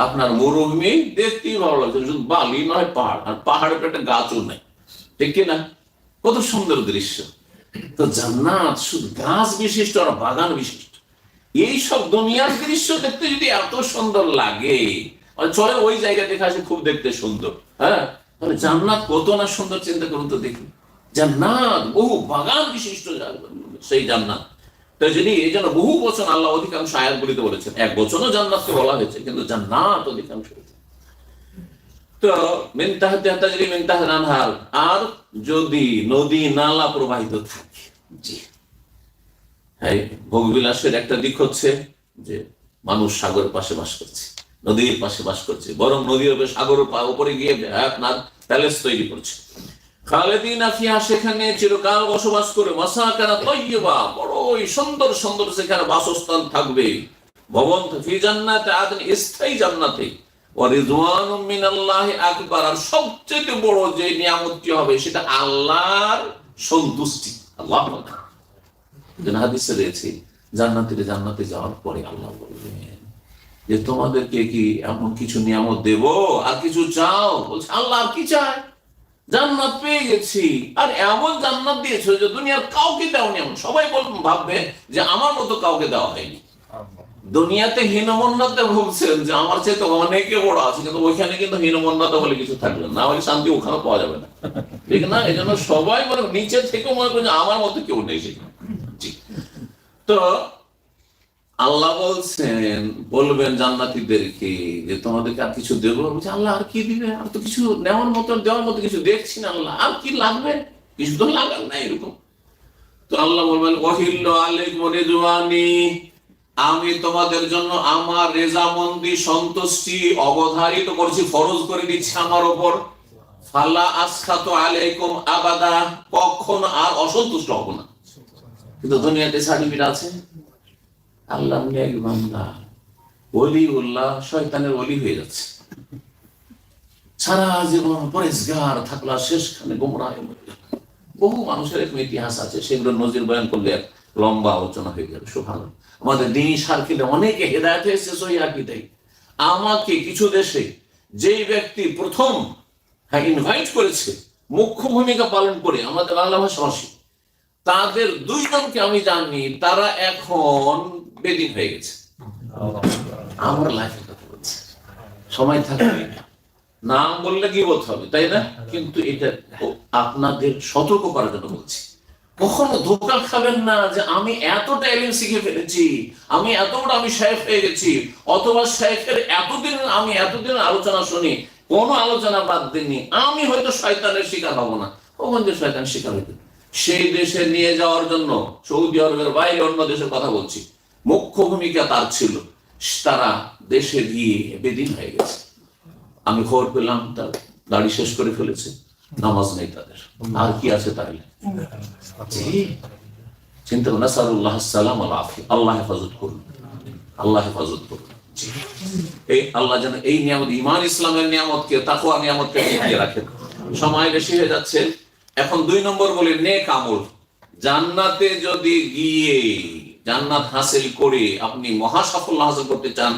আপনার মরুভূমি দেখতেই ভালো লাগছে, শুধু বালি নয় পাহাড়, আর পাহাড়ের একটা গাছও নাই, ঠিক কিনা? কত সুন্দর দৃশ্য। তো জান্নাত শুধু গাছ বিশিষ্ট আর বাগান বিশিষ্ট। এইসব দুনিয়ার দৃশ্য দেখতে যদি এত সুন্দর লাগে, চলে ওই জায়গা দেখে আসে, খুব দেখতে সুন্দর, হ্যাঁ, তাহলে জান্নাত কত না সুন্দর, চিন্তা করুন তো দেখি। জান্নাত বহু বাগান বিশিষ্ট সেই জান্নাত। তো যদি এই জন্য বহু বচন আল্লাহ অধিকাংশ আয়াতগুলিতে বলেছেন, এক বচনও জান্নাতকে বলা হয়েছে, কিন্তু জান্নাত অধিকাংশ হয়েছে। তো মিন তাহতিহা তাজরি মিন তাহতিল আনহার, আর যদি নদী নালা প্রবাহিত থাকে, জি, ভোগবিলাসের একটা দিক হচ্ছে যে মানুষ সাগরের পাশে বাস করছে, নদীর পাশে বাস করছে, বরং নদীর সাগরের উপরে গিয়ে আপনার প্যালেস তৈরি করছে। খালিদিনা ফিহা, সেখানে চিরকাল বসবাস করে, মাসাকানা তাইয়্যিবা, বড়ই সুন্দর সুন্দর সেখানে বাসস্থান থাকবে, ভবন, ফি জান্নাতি আদন, স্থায়ী জান্নাতে, ওয়া রিদওয়ানুম মিনাল্লাহি আকবার, আর সবচেয়ে বড় যে নিয়ামতটি হবে সেটা আল্লাহর সন্তুষ্টি। আল্লাহু আকবার। হাদিসে রয়েছে, জান্নাতে যাওয়ার পরে আল্লাহ বলবেন যে তোমাদেরকে কি এমন কিছু নিয়ামত দেব, আর কিছু চাও? বলছে আল্লাহ আর কি চাই, জান্নাত পেয়ে গেছি, আর এমন জান্নাত দিয়েছো যে দুনিয়ার কাউকে দেওনি। এমন সবাই ভাববে যে আমার মতো কাউকে দেওয়া হয়নি। দুনিয়াতে হীনমন্যতে ভুগছেন যে আমার চেয়ে তো অনেকে বড় আছে, কিন্তু ওইখানে কিন্তু হীনমন্যতা বলে কিছু থাকবে না, হলে শান্তি ওখানে পাওয়া যাবে না, ঠিক না? এই জন্য সবাই মনে নিচে থেকে মনে করে আমার মতো কেউ নেই সেখানে। তো আল্লাহ বলবেন জান্নাতীদেরকে যে তোমাদেরকে আর কিছু দেবো? বলছে আল্লাহ আর কি দিবে, আর তো কিছু নেওয়ার মতো দেওয়ার মতো কিছু দেখছি না, আল্লাহ আর কি লাগবে, কিছু তো লাগার না এরকম। তো আল্লাহ বলবেন ওয়াহিল্লু আলাইকুম রিজওয়ানি, আমি তোমাদের জন্য আমার রেজামন্দি, সন্তুষ্টি অবধারিত করছি, ফরজ করে দিচ্ছি আমার উপর। ফালা আসখাতু আলাইকুম আবাদা, কখনো আর অসন্তুষ্ট হব না। কিন্তু দুনিয়াতে সার্টিফিকেট আছে, আল্লাহ নেক বান্দা, ওলিউল্লাহ, শয়তানের ওলি হয়ে যাচ্ছে, সারা জীবন পরেজগার থাকলা, শেষখানে গোমরাহ হয়ে মরে গেল। বহু মানুষের এরকম ইতিহাস আছে, সেগুলো নজির বয়ান করলে এক লম্বা আলোচনা হয়ে গেল। সুবহানাল্লাহ। আমাদের দ্বীনি সার্কেলে অনেকে হেদায়েত হয়েছে সহিহ আকীদায়। আমাকে কিছু দেশে যেই ব্যক্তি প্রথম ইনভাইট করেছে, মুখ্য ভূমিকা পালন করে, আমাদের বাংলা ভাষাভাষী, তাদের দুইজনকে আমি জানি, তারা এখন বেদিন হয়ে গেছে। আমার লাইফের কথা বলছি, সময় থাকবে নাম বললে গীবত হবে, তাই না? কিন্তু এটা আপনাদের সতর্ক করার জন্য বলছি। কখনো ধোঁকা খাবেন না যে আমি এতটা ইলম শিখে ফেলেছি, আমি এত বড় আমি শায়েখ হয়ে গেছি, অথবা শায়েখের এতদিন আলোচনা শুনি, কোন আলোচনা বাদ দিননি, আমি হয়তো শয়তানের শিকার হব না। কখন যে শয়তানের শিকার হইতে, সেই দেশে নিয়ে যাওয়ার জন্য, সৌদি আরবের বাইরে অন্য দেশের কথা বলছি, মুখ্য ভূমিকা তার ছিল। তারা দেশে গিয়ে বেদিন হয়ে গেছে। আমি খবর পেলাম তার দাড়ি শেষ করে ফেলেছে, নামাজ নেই তাদের, আর কি আছে তাহলে? চিন্তা করুন, নাসারুল্লাহ সালাম আল আফিয়া, আল্লাহ হেফাজত করুন। আল্লাহ হেফাজত করুন। এই আল্লাহ যেন এই নিয়ামত, ঈমান ইসলামের নিয়ামতকে, তাকওয়া নিয়ামতকে টিকিয়ে রাখেন। সময় বেশি হয়ে যাচ্ছে, এখন 2 নম্বর বলি নেক আমল। জান্নাতে যদি গিয়ে জান্নাত হাসিল করে আপনি মহা সাফল্য হাসিল করতে চান,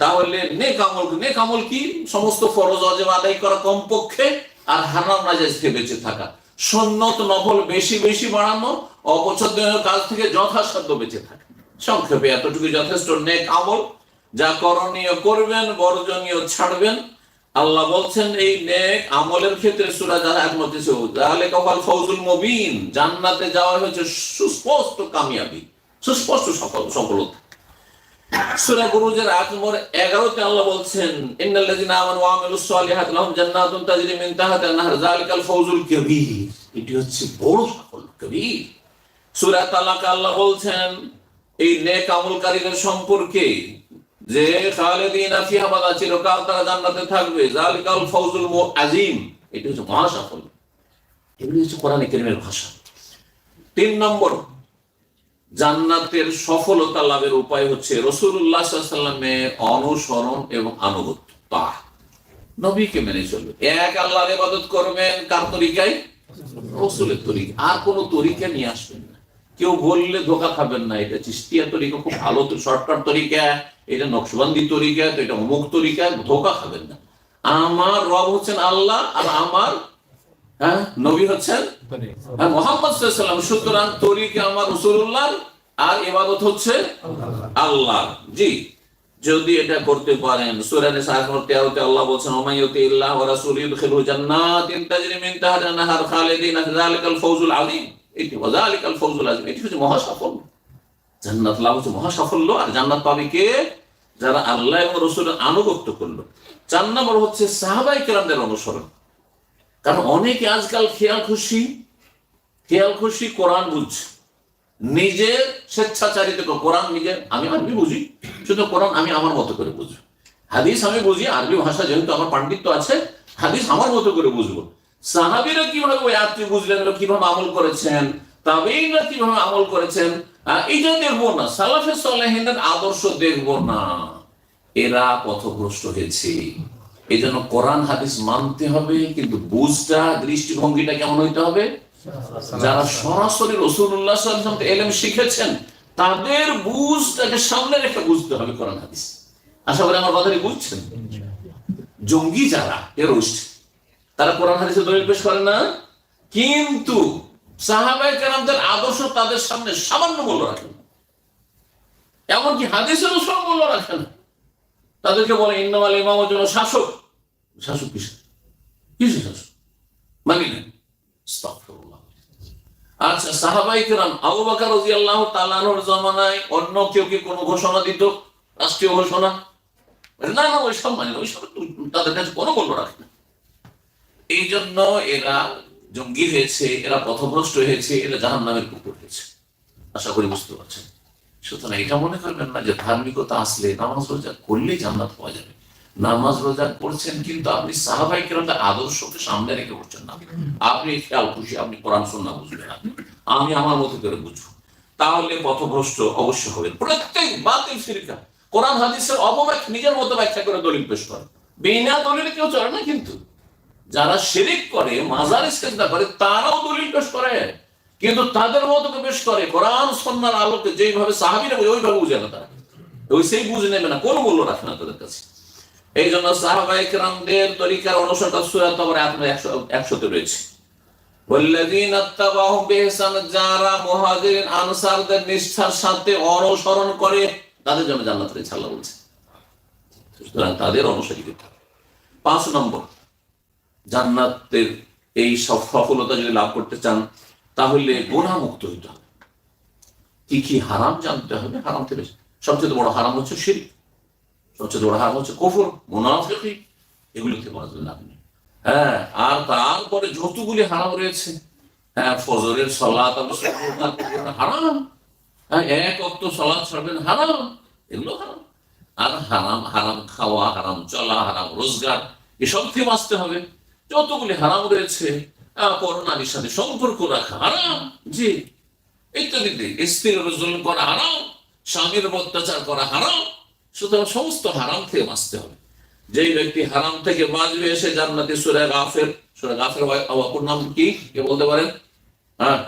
তাহলে নেক আমল। নেক আমল কি? সমস্ত ফরজ ওয়াজিব আদায় করা কমপক্ষে, আর হারাম নাজায়েজ থেকে বেঁচে থাকা, সুন্নত নফল বেশি বেশি বাড়ানো, অপছন্দনীয় কাজ থেকে যথাসাধ্য বেঁচে থাকা। সংক্ষেপে এতটুকু যথেষ্ট নেক আমল। যা করণীয় করবেন, বর্জনীয় ছাড়বেন। আল্লাহ বলছেন এই নেক আমলের ক্ষেত্রে সূরা জাহাজ মধ্যে যালিকা হুয়াল ফাউজুল মুবিন, জান্নাতে যাওয়া হচ্ছে সুস্পষ্ট কামিয়াবি, সুস্পষ্ট সফলতা। সূরা বুরুজের আয়াত নম্বর 11 তে আল্লাহ বলছেন ইন্নাল্লাযিনা আমানু ওয়া আমিলুস সালিহাতি লাহুম জান্নাতুন তাজরি মিন তাহতিহা আন-নাহর যালিকাল ফাউজুল কাবীর, এটি হচ্ছে বড় সাফল্য, কবীর। সূরা তালাক আল্লাহ বলছেন এই নেক আমলকারীদের সম্পর্কে যে খালিদিনা ফিহা আবাদা, চিরকাল তারা জান্নাতে থাকবে, যালিকাল ফাউজুল আযীম, এটি হচ্ছে মহা সাফল্য। এগুলি হচ্ছে কোরআনে কারীমের ভাষা। 3 নম্বর, জান্নাতের সফলতা লাভের উপায় হচ্ছে রাসূলুল্লাহ সাল্লাল্লাহু আলাইহি ওয়াসাল্লামের অনুসরণ এবং আনুগত্য। নবীকে মেনে চলবে। এক আল্লাহর ইবাদত করবেন কার তরিকায়? রাসূলের তরিকা। আর কোন তরিকা নিয়ে আসবেন না। কেউ বললে ধোঁকা খাবেন না, এটা চিশতিয়া তরিকা খুব ভালো শর্টকাট তরিকা, এটা নকশবন্দি তরিকা, তো এটা অমুক তরিকা, ধোঁকা খাবেন না। আমার রব হচ্ছেন আল্লাহ, আর আমার নবী হচ্ছেন মুহাম্মদ সাল্লাল্লাহু আলাইহি ওয়াসাল্লাম। সুতরাং তরিকা আমার রাসূলুল্লাহ, আর ইবাদত হচ্ছে আল্লাহ। জি, যদি এটা করতে পারেন, সূরা নিসা 13 তে আল্লাহ বলেন ওমাইয়ুতিল্লাহ ওয়া রাসূলুহু ইদখিলহু জান্নাতিন তাজরি মিন তাহতিহা আন-নাহর খালিদিনা যালিকাল ফাউজুল আযীম, এটি যালিকাল ফাউজুল আযীম, এটি হচ্ছে মহা সাফল্য। জান্নাত লাভ হচ্ছে মহা সাফল্য। আর জান্নাত পাবে কে? যারা আল্লাহ এবং রাসূলের আনুগত্য করলো। 4 নম্বর হচ্ছে সাহাবায়ে কেরামদের অনুসরণ। কারণ অনেকে আজকাল খেয়াল খুশি কোরআন বুঝছে, নিজের স্বেচ্ছাচারিত কোরআন নিজের, আমি আরবি বুঝি, শুধু কোরআন আমি আমার মতো করে বুঝবো, হাদিস আমি বুঝি, আরবি ভাষা যেহেতু আমার পাণ্ডিত্য আছে, হাদিস আমার মতো করে বুঝবো। সাহাবীরা কিভাবে ওই আয়াতটি বুঝলেন, কিভাবে আমল করেছেন, তাবেঈনরা কিভাবে আমল করেছেন, এটা দেখবো না, সালাফে সালেহিনের আদর্শ দেখবো না, এরা পথভ্রষ্ট হয়েছে। এই জন্য কোরআন হাদিস মানতে হবে, কিন্তু বুঝটা, দৃষ্টিভঙ্গিটা কেমন হইতে হবে? যারা সরাসরি রাসূলুল্লাহ সাল্লাল্লাহু আলাইহি ওয়াসাল্লাম ইলম শিখেছেন, তাদের বুঝটাকে সামনে রেখে বুঝতে হবে কোরআন হাদিস। আশা করি আমার কথাটি বুঝছেন। জঙ্গি যারা টেররিস্ট, তারা কোরআন হাদিসের দলিল পেশ করে না, কিন্তু সাহাবায়ে কেরামদের আদর্শ তাদের সামনে সামান্য মূল্য রাখে না, এমনকি হাদিসেরও সব মূল্য রাখে না। তাদেরকে বলে ইন্নামাল ইমামুল জন্য শাসক। শাসক কিসের শাসক? মানি না। আস্তাগফিরুল্লাহ। আচ্ছা, সাহাবায়ে কেরাম আবু বকর রাদিয়াল্লাহু তাআলা আনহুর জামানায় অন্য কেউ কি কোনো ঘোষণা দিত, রাষ্ট্রীয় ঘোষণা? না, ওই সব মানে ওই সব তাদের কাছে কোনো মূল্য রাখে না। এই জন্য এরা জঙ্গি হয়েছে, এরা পথভ্রষ্ট হয়েছে, এরা জাহান্নামের কুকুর হয়েছে। আশা করি বুঝতে পারছেন। সুতরাং এটা মনে করবেন না যে ধার্মিকতা আসলে নামাজ রোজা করলেই জান্নাত পাওয়া যাবে। নামাজ রোজা করছেন, কিন্তু আপনি সাহাবায়ে কেরামদের আদর্শকে সামনে রেখে করছেন না। আপনি খেয়াল খুশি, আপনি কোরআন সুন্নাহ বুঝবেন, আমি আমার মতো করে বুঝবো, তাহলে পথভ্রষ্ট অবশ্য হবেন। প্রত্যেক বাতিল ফিরকা কোরআন হাদিসের অপব্যাখ্যা নিজের মতো ব্যাখ্যা করে দলিল পেশ করে, বিনা দলিলে কেউ চলে না। কিন্তু যারা শিরক করে, মাজার ইস্তেজদা করে, তারাও দলিল পেশ করে, কিন্তু তাদের মতো পেশ করে কোরআন সুন্নাহর আলোকে, যেইভাবে সাহাবীরা ওইভাবে বুঝে না, তারা ওই সেই বুঝে নেবে না, কোনো মূল্য রাখে না তাদের কাছে। এই জন্য সাহাবায়ে কেরামদের তরিকার অনুসরণ সূরা তাওবার আয়াত 100 তে রয়েছে, ওয়াল্লাযীনা ইত্তাবাউহুম বিইহসান, যারা মুহাজিরিন আনসারদের নিষ্ঠার সাথে অনুসরণ করে, তাদের জন্য জান্নাত রয়েছে আল্লাহ বলছে। সুতরাং তাদের অনুসরণ করতে হবে। 5 নম্বর, জান্নাতের এই সফলতা যদি লাভ করতে চান, তাহলে গুনাহ মুক্ত হইতে হবে। কি হারাম জানতে হবে। হারাম থেকে সবচেয়ে বড় হারাম হচ্ছে শিরক, সবচেয়ে বড় হারাম হচ্ছে কুফর, মুনাফিকি, এগুলো থেকে বাঁচবেন আপনি। আর তারপরে যতগুলি হারাম রয়েছে, ফজরের সালাত হারাম, এক ওয়াক্ত সালাত ছাড়বেন হারাম, এগুলো হারাম। আর হারাম খাওয়া, হারাম চলা, হারাম রোজগার, এসব থেকে বাঁচতে হবে। যতগুলি হারাম রয়েছে, পরনারীর সাথে সম্পর্ক রাখা হারাম, জি, ইত্যাদি, স্ত্রীর জুলুম করা হারাম, স্বামীর উপর অত্যাচার করা হারাম, সুতরাং সমস্ত হারাম থেকে বাঁচতে হবে। যেই ব্যক্তি হারাম থেকে বাঁচবে সে জান্নাতি। সূরা গাফির অপর নাম কি কে বলতে পারেন? হ্যাঁ,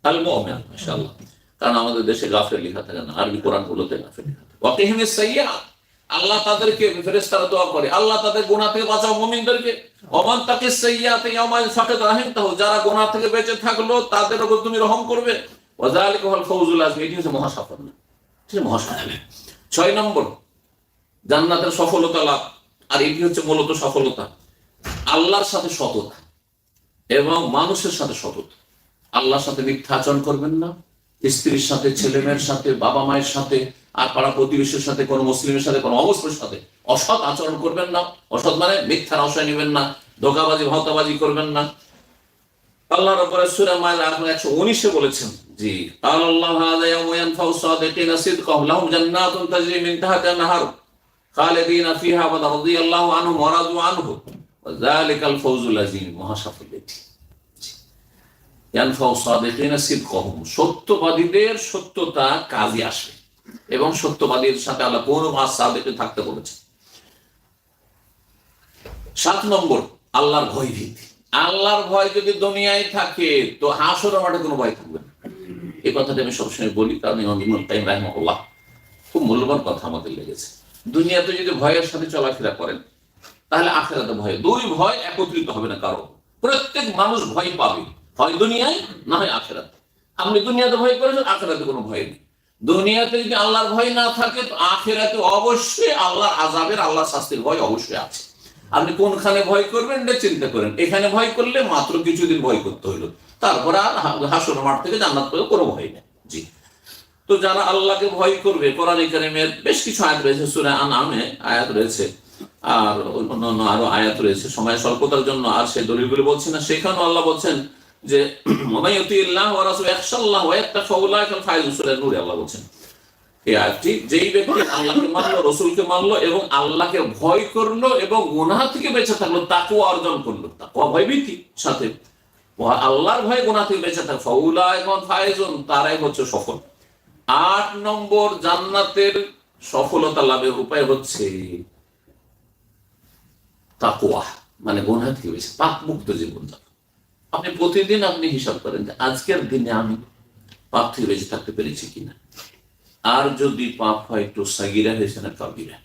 আল মুমিন। মাশাআল্লাহ, কারণ আমাদের দেশে গাফির লেখা থাকে না, আরবি কোরআন গুলোতে গাফির লেখা থাকে। ওয়াকিহিমিস সাইয়্যাত, আল্লাহ তাদেরকে, ফেরেশতারা দোয়া করে আল্লাহ তাদের গুনাহ থেকে বাঁচাও মুমিনদেরকে। ওমান তাকিস সাইয়্যাত ইয়াওমাইন ফাকাদ রাহিমতাহু, যারা গুনাহ থেকে বেঁচে থাকলো তাদের উপর তুমি রহম করবে। ওয়া যালিকা হুয়াল ফাউজুল আযীম, এটি হচ্ছে মহাসাফল্য, ঠিক মহাসাফল্য। 6 নম্বর জান্নাতের সফলতা লাভ, আর এটি হচ্ছে মূলত সফলতা আল্লাহর সাথে সততা এবং মানুষের সাথে সততা। আল্লাহর সাথে মিথ্যা আচরণ করবেন না, স্ত্রীর সাথে, ছেলে মেয়ের সাথে, বাবা মায়ের সাথে, আর পাড়া প্রতিবেশীর সাথে, কোনো মুসলিমের সাথে, কোনো অমুসলিমের সাথে অসৎ আচরণ করবেন না। অসৎ মানে মিথ্যার আশ্রয় নেবেন না, ধোঁকাবাজি ভাওতাবাজি করবেন না। আল্লাহ রাব্বুল সূরা মায়ের 119-এ বলেছেন, জি আল্লাহ হাযা ইয়াউমু ইয়ানফাউ সাদিকিনা সিদকাহুম লাহুম জান্নাতুন তাজরি মিন তাহতিহা আন-নাহার খালিদিনা ফিহা ওয়া রাদিয়াল্লাহু আনহুম ওয়া রাদু আনহু ওয়া যালিকাল ফাউজুল আযীম, মহাসাফল্য। ইয়ানফাউ সাদিকিনা সিদকাহুম, সত্যবাদীদের সত্যতা কাজে আসবে, এবং সত্যবাদীর সাথে আল্লাহ কোন সাদিকে থাকতে বলেছে। 7 নম্বর আল্লাহর ভয় ভীতি। আল্লাহর ভয় যদি দুনিয়ায় থাকে তো হাসরের মাঠে কোনো ভয় থাকবে না। এই কথাটা আমি সবসময় বলি, কারণ ইমাম ইবনুল কাইয়িম রাহিমাহুল্লাহ খুব মূল্যবান কথা আমাদের লেগেছে। দুনিয়াতে যদি ভয়ের সাথে চলাফেরা করেন তাহলে আখিরাতে ভয়, দুই ভয় একত্রিত হবে না কারো। প্রত্যেক মানুষ ভয় পাবে, হয় দুনিয়ায় না হয় আখিরাতে। আপনি দুনিয়াতে ভয় করেছেন, আখিরাতে কোনো ভয় নেই। দুনিয়াতে যদি আল্লাহর ভয় না থাকে তো আখিরাতে অবশ্যই আল্লাহর আযাবের, আল্লাহর শাস্তির ভয় অবশ্যই আছে। আপনি কোনখানে ভয় করবেন এটা চিন্তা করেন। এখানে ভয় করলে মাত্র কিছুদিন ভয় করতে হইলো, তারপরে আর হাসরের মাঠ থেকে জান্নাত পেয়ে কোনো ভয় নেই। জি, তো যারা আল্লাহকে ভয় করবে, কোরআনে কারীমের বেশ কিছু আয়াত রয়েছে, সূরা আনআমে আয়াত রয়েছে, আর অন্যান্য আরো আয়াত রয়েছে, সময় স্বল্পতার জন্য আর সেই দলিলগুলো বলছি না। সেখানেও আল্লাহ বলছেন যে মাইয়ুতিল্লাহ ওয়া রাসূল ইয়াখশাল্লাহ ওয়া ইয়াত্তাকু উলাইকাল ফাইজুন, সূরা নূরে আল্লাহ বলছেন এই আয়াতটি, যেই ব্যক্তি আল্লাহকে মানলো, রাসূলকে মানলো এবং আল্লাহকে ভয় করলো এবং গুনাহ থেকে বেঁচে থাকলো, তাকওয়া অর্জন করলো, তাকওয়া ভয়ভীতি সাথে আল্লাহর ভয়, গুনাহ থেকে বেঁচে থাকলো, ফাউলাইকাল ফাইজুন, তারাই হচ্ছে সফল। 8 নম্বর জান্নাতের সফলতা লাভের উপায় হচ্ছে তাকওয়া, মানে গুনাহ থেকে বেঁচে, পাপ মুক্ত জীবন যাপন। আপনি প্রতিদিন আপনি হিসাব করেন যে আজকের দিনে আমি পাপ থেকে বেঁচে থাকতে পেরেছি কিনা। আর যদি পাপ হয় একটু সাগীরা হয়েছে না কাবিরা,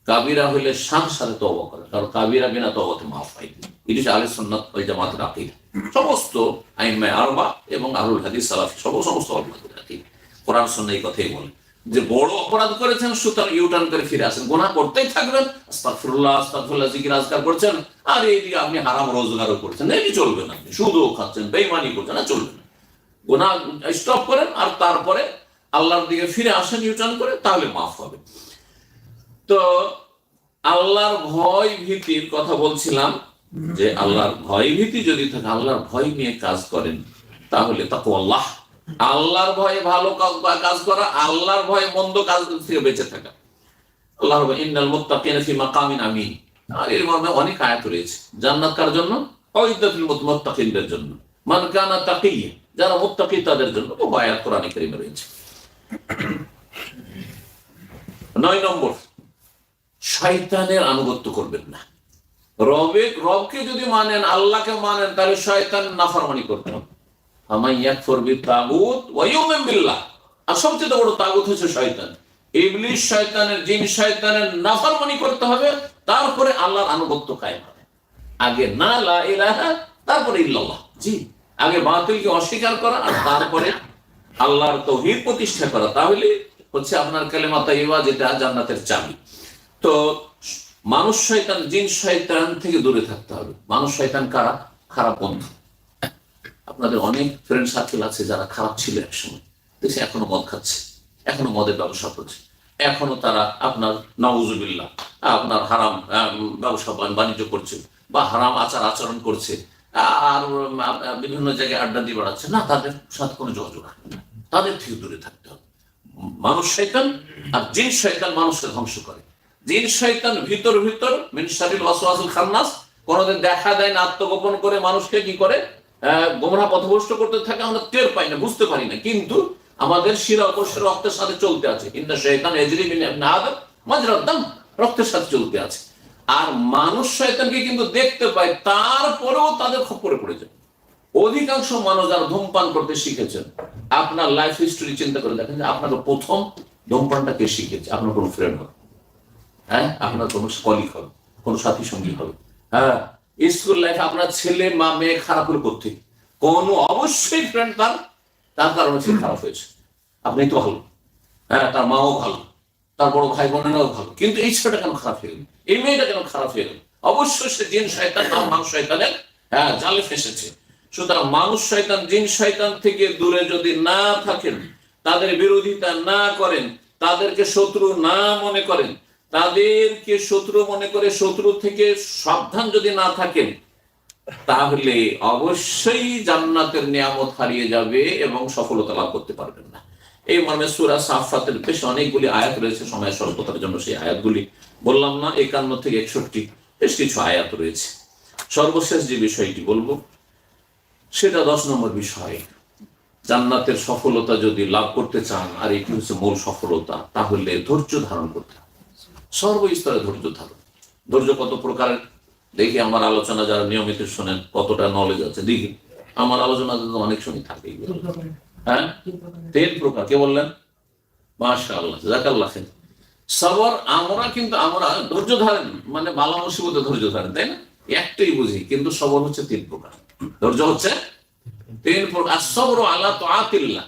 কাবিরা হইলে সাথে তওবা করে, কারণ কাবিরা বিনা তওবাতে মাফ হয়। এটি হচ্ছে আহলে সুন্নাত ওয়াল জামাতের আকীদা। সমস্ত আইম্মায়ে আরবা এবং আহলুল হাদিস সালাফি সমস্ত উলামাদের আকীদা, কোরআন সুন্নাহ এই কথাই বলে যে বড় অপরাধ করেছেন সুতরাং ইউটার্ন করে ফিরে আসেন, গুনাহ করতেই থাকবেন, আস্তাগফিরুল্লাহ আস্তাগফিরুল্লাহ জিকির আজকার করছেন, আর এইদিকে আপনি হারাম রোজগারও করছেন, এটি চলবে না। আপনি সুদও খাচ্ছেন, বেঈমানি করছেন, না, চলবে না। গুনাহ স্টপ করেন আর তারপরে আল্লাহর দিকে ফিরে আসেন ইউটার্ন করে, তাহলে মাফ হবে। তো আল্লাহর ভয় ভীতির কথা বলছিলাম, যে আল্লাহর ভয় ভীতি যদি থাকে, আল্লাহর ভয় নিয়ে কাজ করেন, তাহলে তাকওয়াল্লাহ, আল্লাহর ভয়ে ভালো কাজ করা, আল্লাহর ভয়ে মন্দ কাজ থেকে বেঁচে থাকা। আল্লাহ ইন্নাল মুত্তাকিনা ফি মাকামিন আমিন, আর এর মধ্যে অনেক আয়াত রয়েছে। জান্নাত কার জন্য? উইদ্দাতুল মুত্তাকিনদের জন্য, মান কানা তাকিয়্যা, যারা মুত্তাকি তাদের জন্য বহু আয়াত কোরআনে কারীমে রয়েছে। 9 নম্বর শয়তানের আনুগত্য করবেন না। রবকে যদি মানেন, আল্লাহকে মানেন, তাহলে শয়তান নাফরমানি করতে হবে। আমান ইয়াকফুর বিত-তাগুত ওয়া ইউমিন বিল্লাহ, আর সবচেয়ে বড় তাগুত হচ্ছে শয়তান। ইবলিস শয়তানের, জিন শয়তানের নাফরমানি করতে হবে, তারপরে আল্লাহর আনুগত্য কায়েম হবে। আগে না লা ইলাহা, তারপরে ইল্লাল্লাহ। জি, আগে বাতিলকে অস্বীকার করা আর তারপরে আল্লাহর তাওহীদ প্রতিষ্ঠা করা, তাহলে হচ্ছে আপনার কালেমা তাইয়্যিবা, যেটা জান্নাতের চাবি। তো মানুষ শয়তান, জিন শয়তান থেকে দূরে থাকতে হবে। মানুষ শয়তান কারা? খারাপ বন্ধু। আপনাদের অনেক ফ্রেন্ড সার্কেল আছে যারা খারাপ ছিল একসময়, দেখছি এখনো মদ খাচ্ছে, এখনো মদের ব্যবসা করছে, এখনো তারা আপনার নাউজুবিল্লাহ আপনার হারাম ব্যবসা বাণিজ্য করছে, বা হারাম আচরণ করছে, আর বিভিন্ন জায়গায় আড্ডা দিয়ে বেড়াচ্ছে না, তাদের সাথে কোনো যোগাযোগ রাখবে না, তাদের থেকে দূরে থাকতে হবে। মানুষ শয়তান আর জিন শয়তান মানুষকে ধ্বংস করে। জিন শয়তান ভিতর মিন শারিল ওয়াসওয়াসিল খান্নাস, কোনোদিন দেখা দেয় না, আত্মগোপন করে মানুষকে কি করে গোমরাহ পথভ্রষ্ট করতে থাকে, আমরা টের পাই না, বুঝতে পারি না, কিন্তু আমাদের শিরা উপশিরা রক্তের সাথে চলতে আছে, ইন্না শাইতান ইয়াজরি মিন ইবনি আদম মাজরাদ দাম, রক্তের সাথে চলতে আছে। আর মানুষ শয়তানকে কিন্তু দেখতে পায়, তারপরেও তাদের খপ্পরে পড়ে যায়। অধিকাংশ মানুষ যারা ধূমপান করতে শিখেছেন, আপনার লাইফ হিস্টোরি চিন্তা করে দেখেন যে আপনাকে প্রথম ধূমপানটা কে শিখেছে? আপনার কোনো ফ্রেন্ড হবে, হ্যাঁ, আপনার কোনো কলিগ হবে, কোনো সাথী সঙ্গী হবে, হ্যাঁ, স্কুল লাইফে আপনার ছেলে মা মেয়ে খারাপ হলে করতে কোনো অবশ্যই ফ্রেন্ড তার কারণে সে খারাপ হয়েছে। আপনি তো ভালো, হ্যাঁ, তার মাও ভালো, তার বড় ভাই বোনেরাও ভালো, কিন্তু এই ছেলেটা কেন খারাপ হয়ে গেল, এই মেয়েটা কেন খারাপ হয়ে গেল? অবশ্যই সে জিন শয়তান আর মানুষ শয়তানের জালে ফেসেছে। সুতরাং মানুষ শয়তান জিন শয়তান থেকে দূরে যদি না থাকেন, তাদের বিরোধিতা না করেন, তাদেরকে শত্রু না মনে করেন, তাদেরকে শত্রু মনে করে শত্রু থেকে সাবধান যদি না থাকেন, তাহলে অবশ্যই জান্নাতের নিয়ামত হারিয়ে যাবে এবং সফলতা লাভ করতে পারবেন না। এই মর্মে সূরা সাফফাতের বেশ অনেকগুলি আয়াত রয়েছে, সময় স্বল্পতার জন্য সেই আয়াতগুলি বললাম না। 51 থেকে 61 বেশ কিছু আয়াত রয়েছে। সর্বশেষ যে বিষয়টি বলবো সেটা 10 নম্বর বিষয়। জান্নাতের সফলতা যদি লাভ করতে চান, আর এটি হচ্ছে মূল সফলতা, তাহলে ধৈর্য ধারণ করতে হবে। সর্বস্তরে ধৈর্য ধারণ। ধৈর্য কত প্রকারের দেখি, আমার আলোচনা যারা নিয়মিত শোনেন কতটা নলেজ আছে দেখি। আমার আলোচনা তো অনেক সময় থাকে, হ্যাঁ, 3 প্রকার। কে বললেন? মাশাআল্লাহ, জাযাকাল্লাহ খাইর। সবর, আমরা ধৈর্য ধারেন মানে বালা মুসিবতে ধৈর্য ধারেন, তাই না? একটাই বুঝি, কিন্তু সবর হচ্ছে 3 প্রকার, ধৈর্য হচ্ছে 3 প্রকার। as-sabru আলা তাআতিল্লাহ,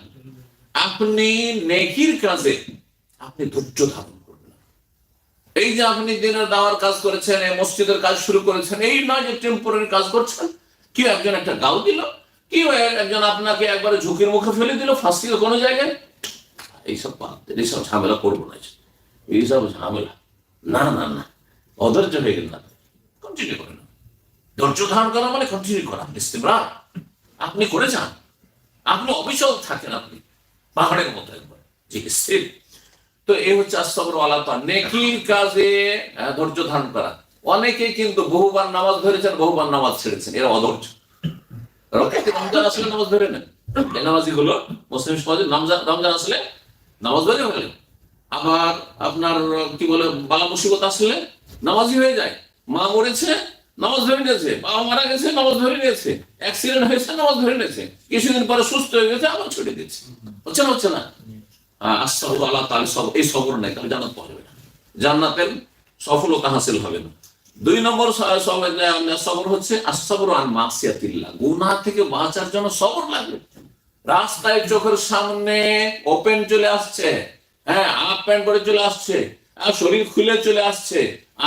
আপনি নেকির কাজে আপনি ধৈর্য ধারণ করবেন। এই যে আপনি দিনের দাওয়ার কাজ করেছেন, এই মসজিদের কাজ শুরু করেছেন, এই নয় যে টেম্পোরারি কাজ করছেন। কি একজন একটা গাল দিল, কি একজন আপনাকে একবারে ঝুঁকির মুখে ফেলে দিল, ফাঁসিল কোনো জায়গায়, এইসব এইসব ঝামেলা করবো না, এইসব ঝামেলা না না না, অধৈর্য হয়ে গেল না, কন্টিনিউ করে না। ধৈর্য ধারণ করা মানে কন্টিনিউ করা, ইস্তিমরার। আপনি করে যান, আপনি অবিচল থাকেন, আপনি পাহাড়ের মতো একবার, জি স্থির। তো এই হচ্ছে as-sabru আলা তাআত, নেকির কাজে ধৈর্য ধারণ করা। অনেকে কিন্তু বহুবার নামাজ ধরেছেন, বহুবার নামাজ ছেড়েছেন, এরা অধৈর্য। রমজান আসলে নামাজ ধরে নেন, এই নামাজি গুলো মুসলিম সমাজে রমজান আসলে নামাজ ধরে ফেলেন। আবার আপনার কি বলে বালা মুসিবত আসলে নামাজি হয়ে যায়। মা মরেছে, নামাজ ধরে নিয়েছে, বাবা মারা গেছে, নামাজ ধরে নিয়েছে, অ্যাক্সিডেন্ট হয়েছে, নামাজ ধরে নিয়েছে, কিছুদিন পরে সুস্থ হয়ে গেছে, আবার ছুটে দিচ্ছে। হচ্ছে না? as-sabru আলা তাআত, এই সবর নাই, তাহলে জান্নাত পাওয়া যাবে না, জান্নাতের সফলতা হাসিল হবে না। 2 নম্বর সবর হচ্ছে as-sabru আন মাসিয়াতিল্লাহ, গুনাহ থেকে বাঁচার জন্য সবর লাগবে। রাস্তায় চোখের সামনে ওপেন চলে আসছে, হ্যাঁ, হাফ প্যান্ট পরে চলে আসছে, আর শরীর খুলে চলে আসছে,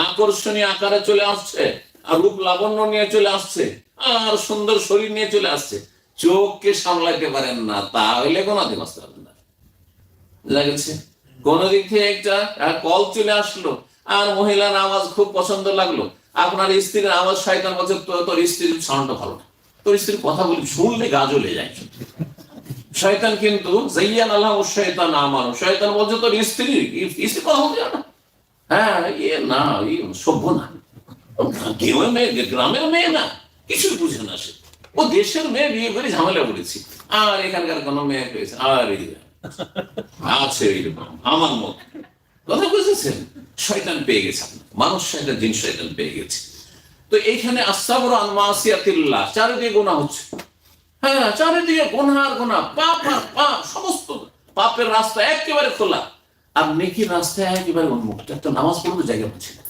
আকর্ষণীয় আকারে চলে আসছে, আর রূপ লাবণ্য নিয়ে চলে আসছে, আর সুন্দর শরীর নিয়ে চলে আসছে, চোখকে সামলাইতে পারেন না, তাহলে গোনাতে বাঁচতে পারবেন না। বুঝা গেছে? কোন দিক থেকে একটা কল চলে আসলো, আর মহিলার আওয়াজ খুব পছন্দ লাগলো, আপনার স্ত্রীর আওয়াজ, শয়তান বলছে তোর স্ত্রীর সাউন্ডটা ভালো না, তোর স্ত্রীর কথা বলি শুনলে গা জ্বলে যায়। শয়তান কিন্তু যাইয়ান আল্লাহু শাইতান আমানু, শয়তান বলছে তোর স্ত্রী কথা বলতে জানো না, হ্যাঁ, না সভ্য না, গ্রামের মেয়ে না, কিছুই বুঝে না সে, ও দেশের মেয়ে, বিয়ে করে ঝামেলা করেছি, আর এখানকার কোন মেয়ে পেয়েছে আর আছে এইরকম আমার মত কথা বুঝেছেন। শয়তান পেয়ে গেছে, মানুষ শয়তান জিন শয়তান পেয়ে গেছে। তো এইখানে as-sabru আন মাসিয়াতিল্লাহ, চারিদিকে গুনাহ হচ্ছে, হ্যাঁ, চারিদিকে গুনাহ, পাপ আর পাপ, সমস্ত পাপের রাস্তা একেবারে খোলা, আর নেকির রাস্তা একেবারে উন্মুক্ত। একটা নামাজ পড়তে জায়গা পাচ্ছি না,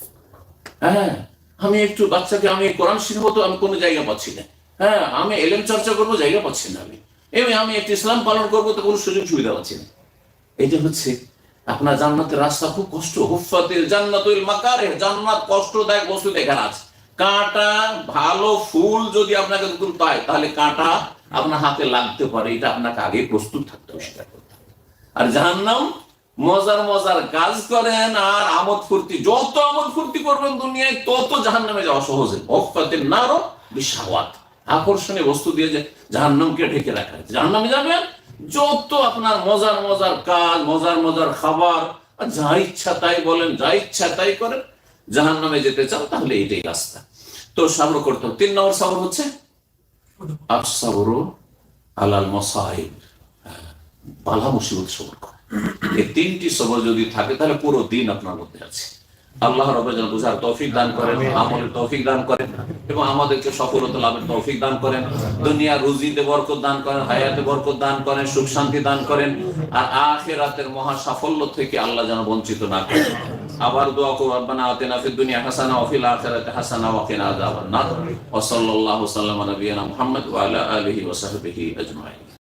হ্যাঁ, আমি একটু বাচ্চাকে আমি কোরআন শিখাবো তো আমি কোনো জায়গা পাচ্ছি না, হ্যাঁ, আমি এলেম চর্চা করবো জায়গা পাচ্ছি না, আমি একটু ইসলাম পালন করবো তো কোনো সুযোগ সুবিধা পাচ্ছি না। এটা হচ্ছে আপনার জান্নাতের রাস্তা খুব কষ্ট। হুফফাতিল জান্নাতুল মাকারিহ, জান্নাত কষ্টদায়ক বস্তু দেখার আছে। কাঁটা, ভালো ফুল যদি আপনাকে নতুন পায়, তাহলে কাঁটা আপনার হাতে লাগতে পারে, এটা আপনাকে আগে প্রস্তুত থাকতে হবে, স্বীকার করতে হবে। আর জাহান্নাম, মজার মজার কাজ করেন আর আমোদ ফুর্তি, যত আমোদ ফুর্তি করবেন দুনিয়ায় তত জাহান্নামে যাওয়া সহজে। হুফফাতিন নারু বিশাওয়াত, আকর্ষণীয় বস্তু দিয়ে যে জাহান্নামকে ঢেকে রাখা হয়েছে। জাহান্নামে যাবেন, যত আপনার মজার মজার কাজ, মজার মজার খাবার, যা ইচ্ছা তাই বলেন, যা ইচ্ছা তাই করেন, জাহান্নামে যেতে চান, তাহলে এইটাই রাস্তা। তো সবর করতে হবে। 3 নম্বর সবর হচ্ছে as-sabru আলাল মাসাইব, বালা মুসিবত সবর করেন। এই 3টি সবর যদি থাকে তাহলে পুরো দিন আপনার মধ্যে আছে। আল্লাহ রাব্বুল যেন বুঝার তৌফিক দান করেন, আমলের তৌফিক দান করেন এবং আমাদেরকে সফলতা লাভের তৌফিক দান করেন। দুনিয়া রুজিতে বরকত দান করেন, হায়াতে বরকত দান করেন, সুখ শান্তি দান করেন, আর আখিরাতের মহা সাফল্য থেকে আল্লাহ যেন বঞ্চিত না করেন। আবার দোয়া করব, রব্বানা আতিনা ফিদ দুনিয়া হাসানা ওয়া ফিল আখিরাতি হাসানা ওয়া কিনা আযাবান নার। ওয়া সাল্লাল্লাহু সাল্লামা আলা নবিয়িনা মুহাম্মদ ওয়া আলা আলিহি ওয়া সাহবিহি আজমাইন।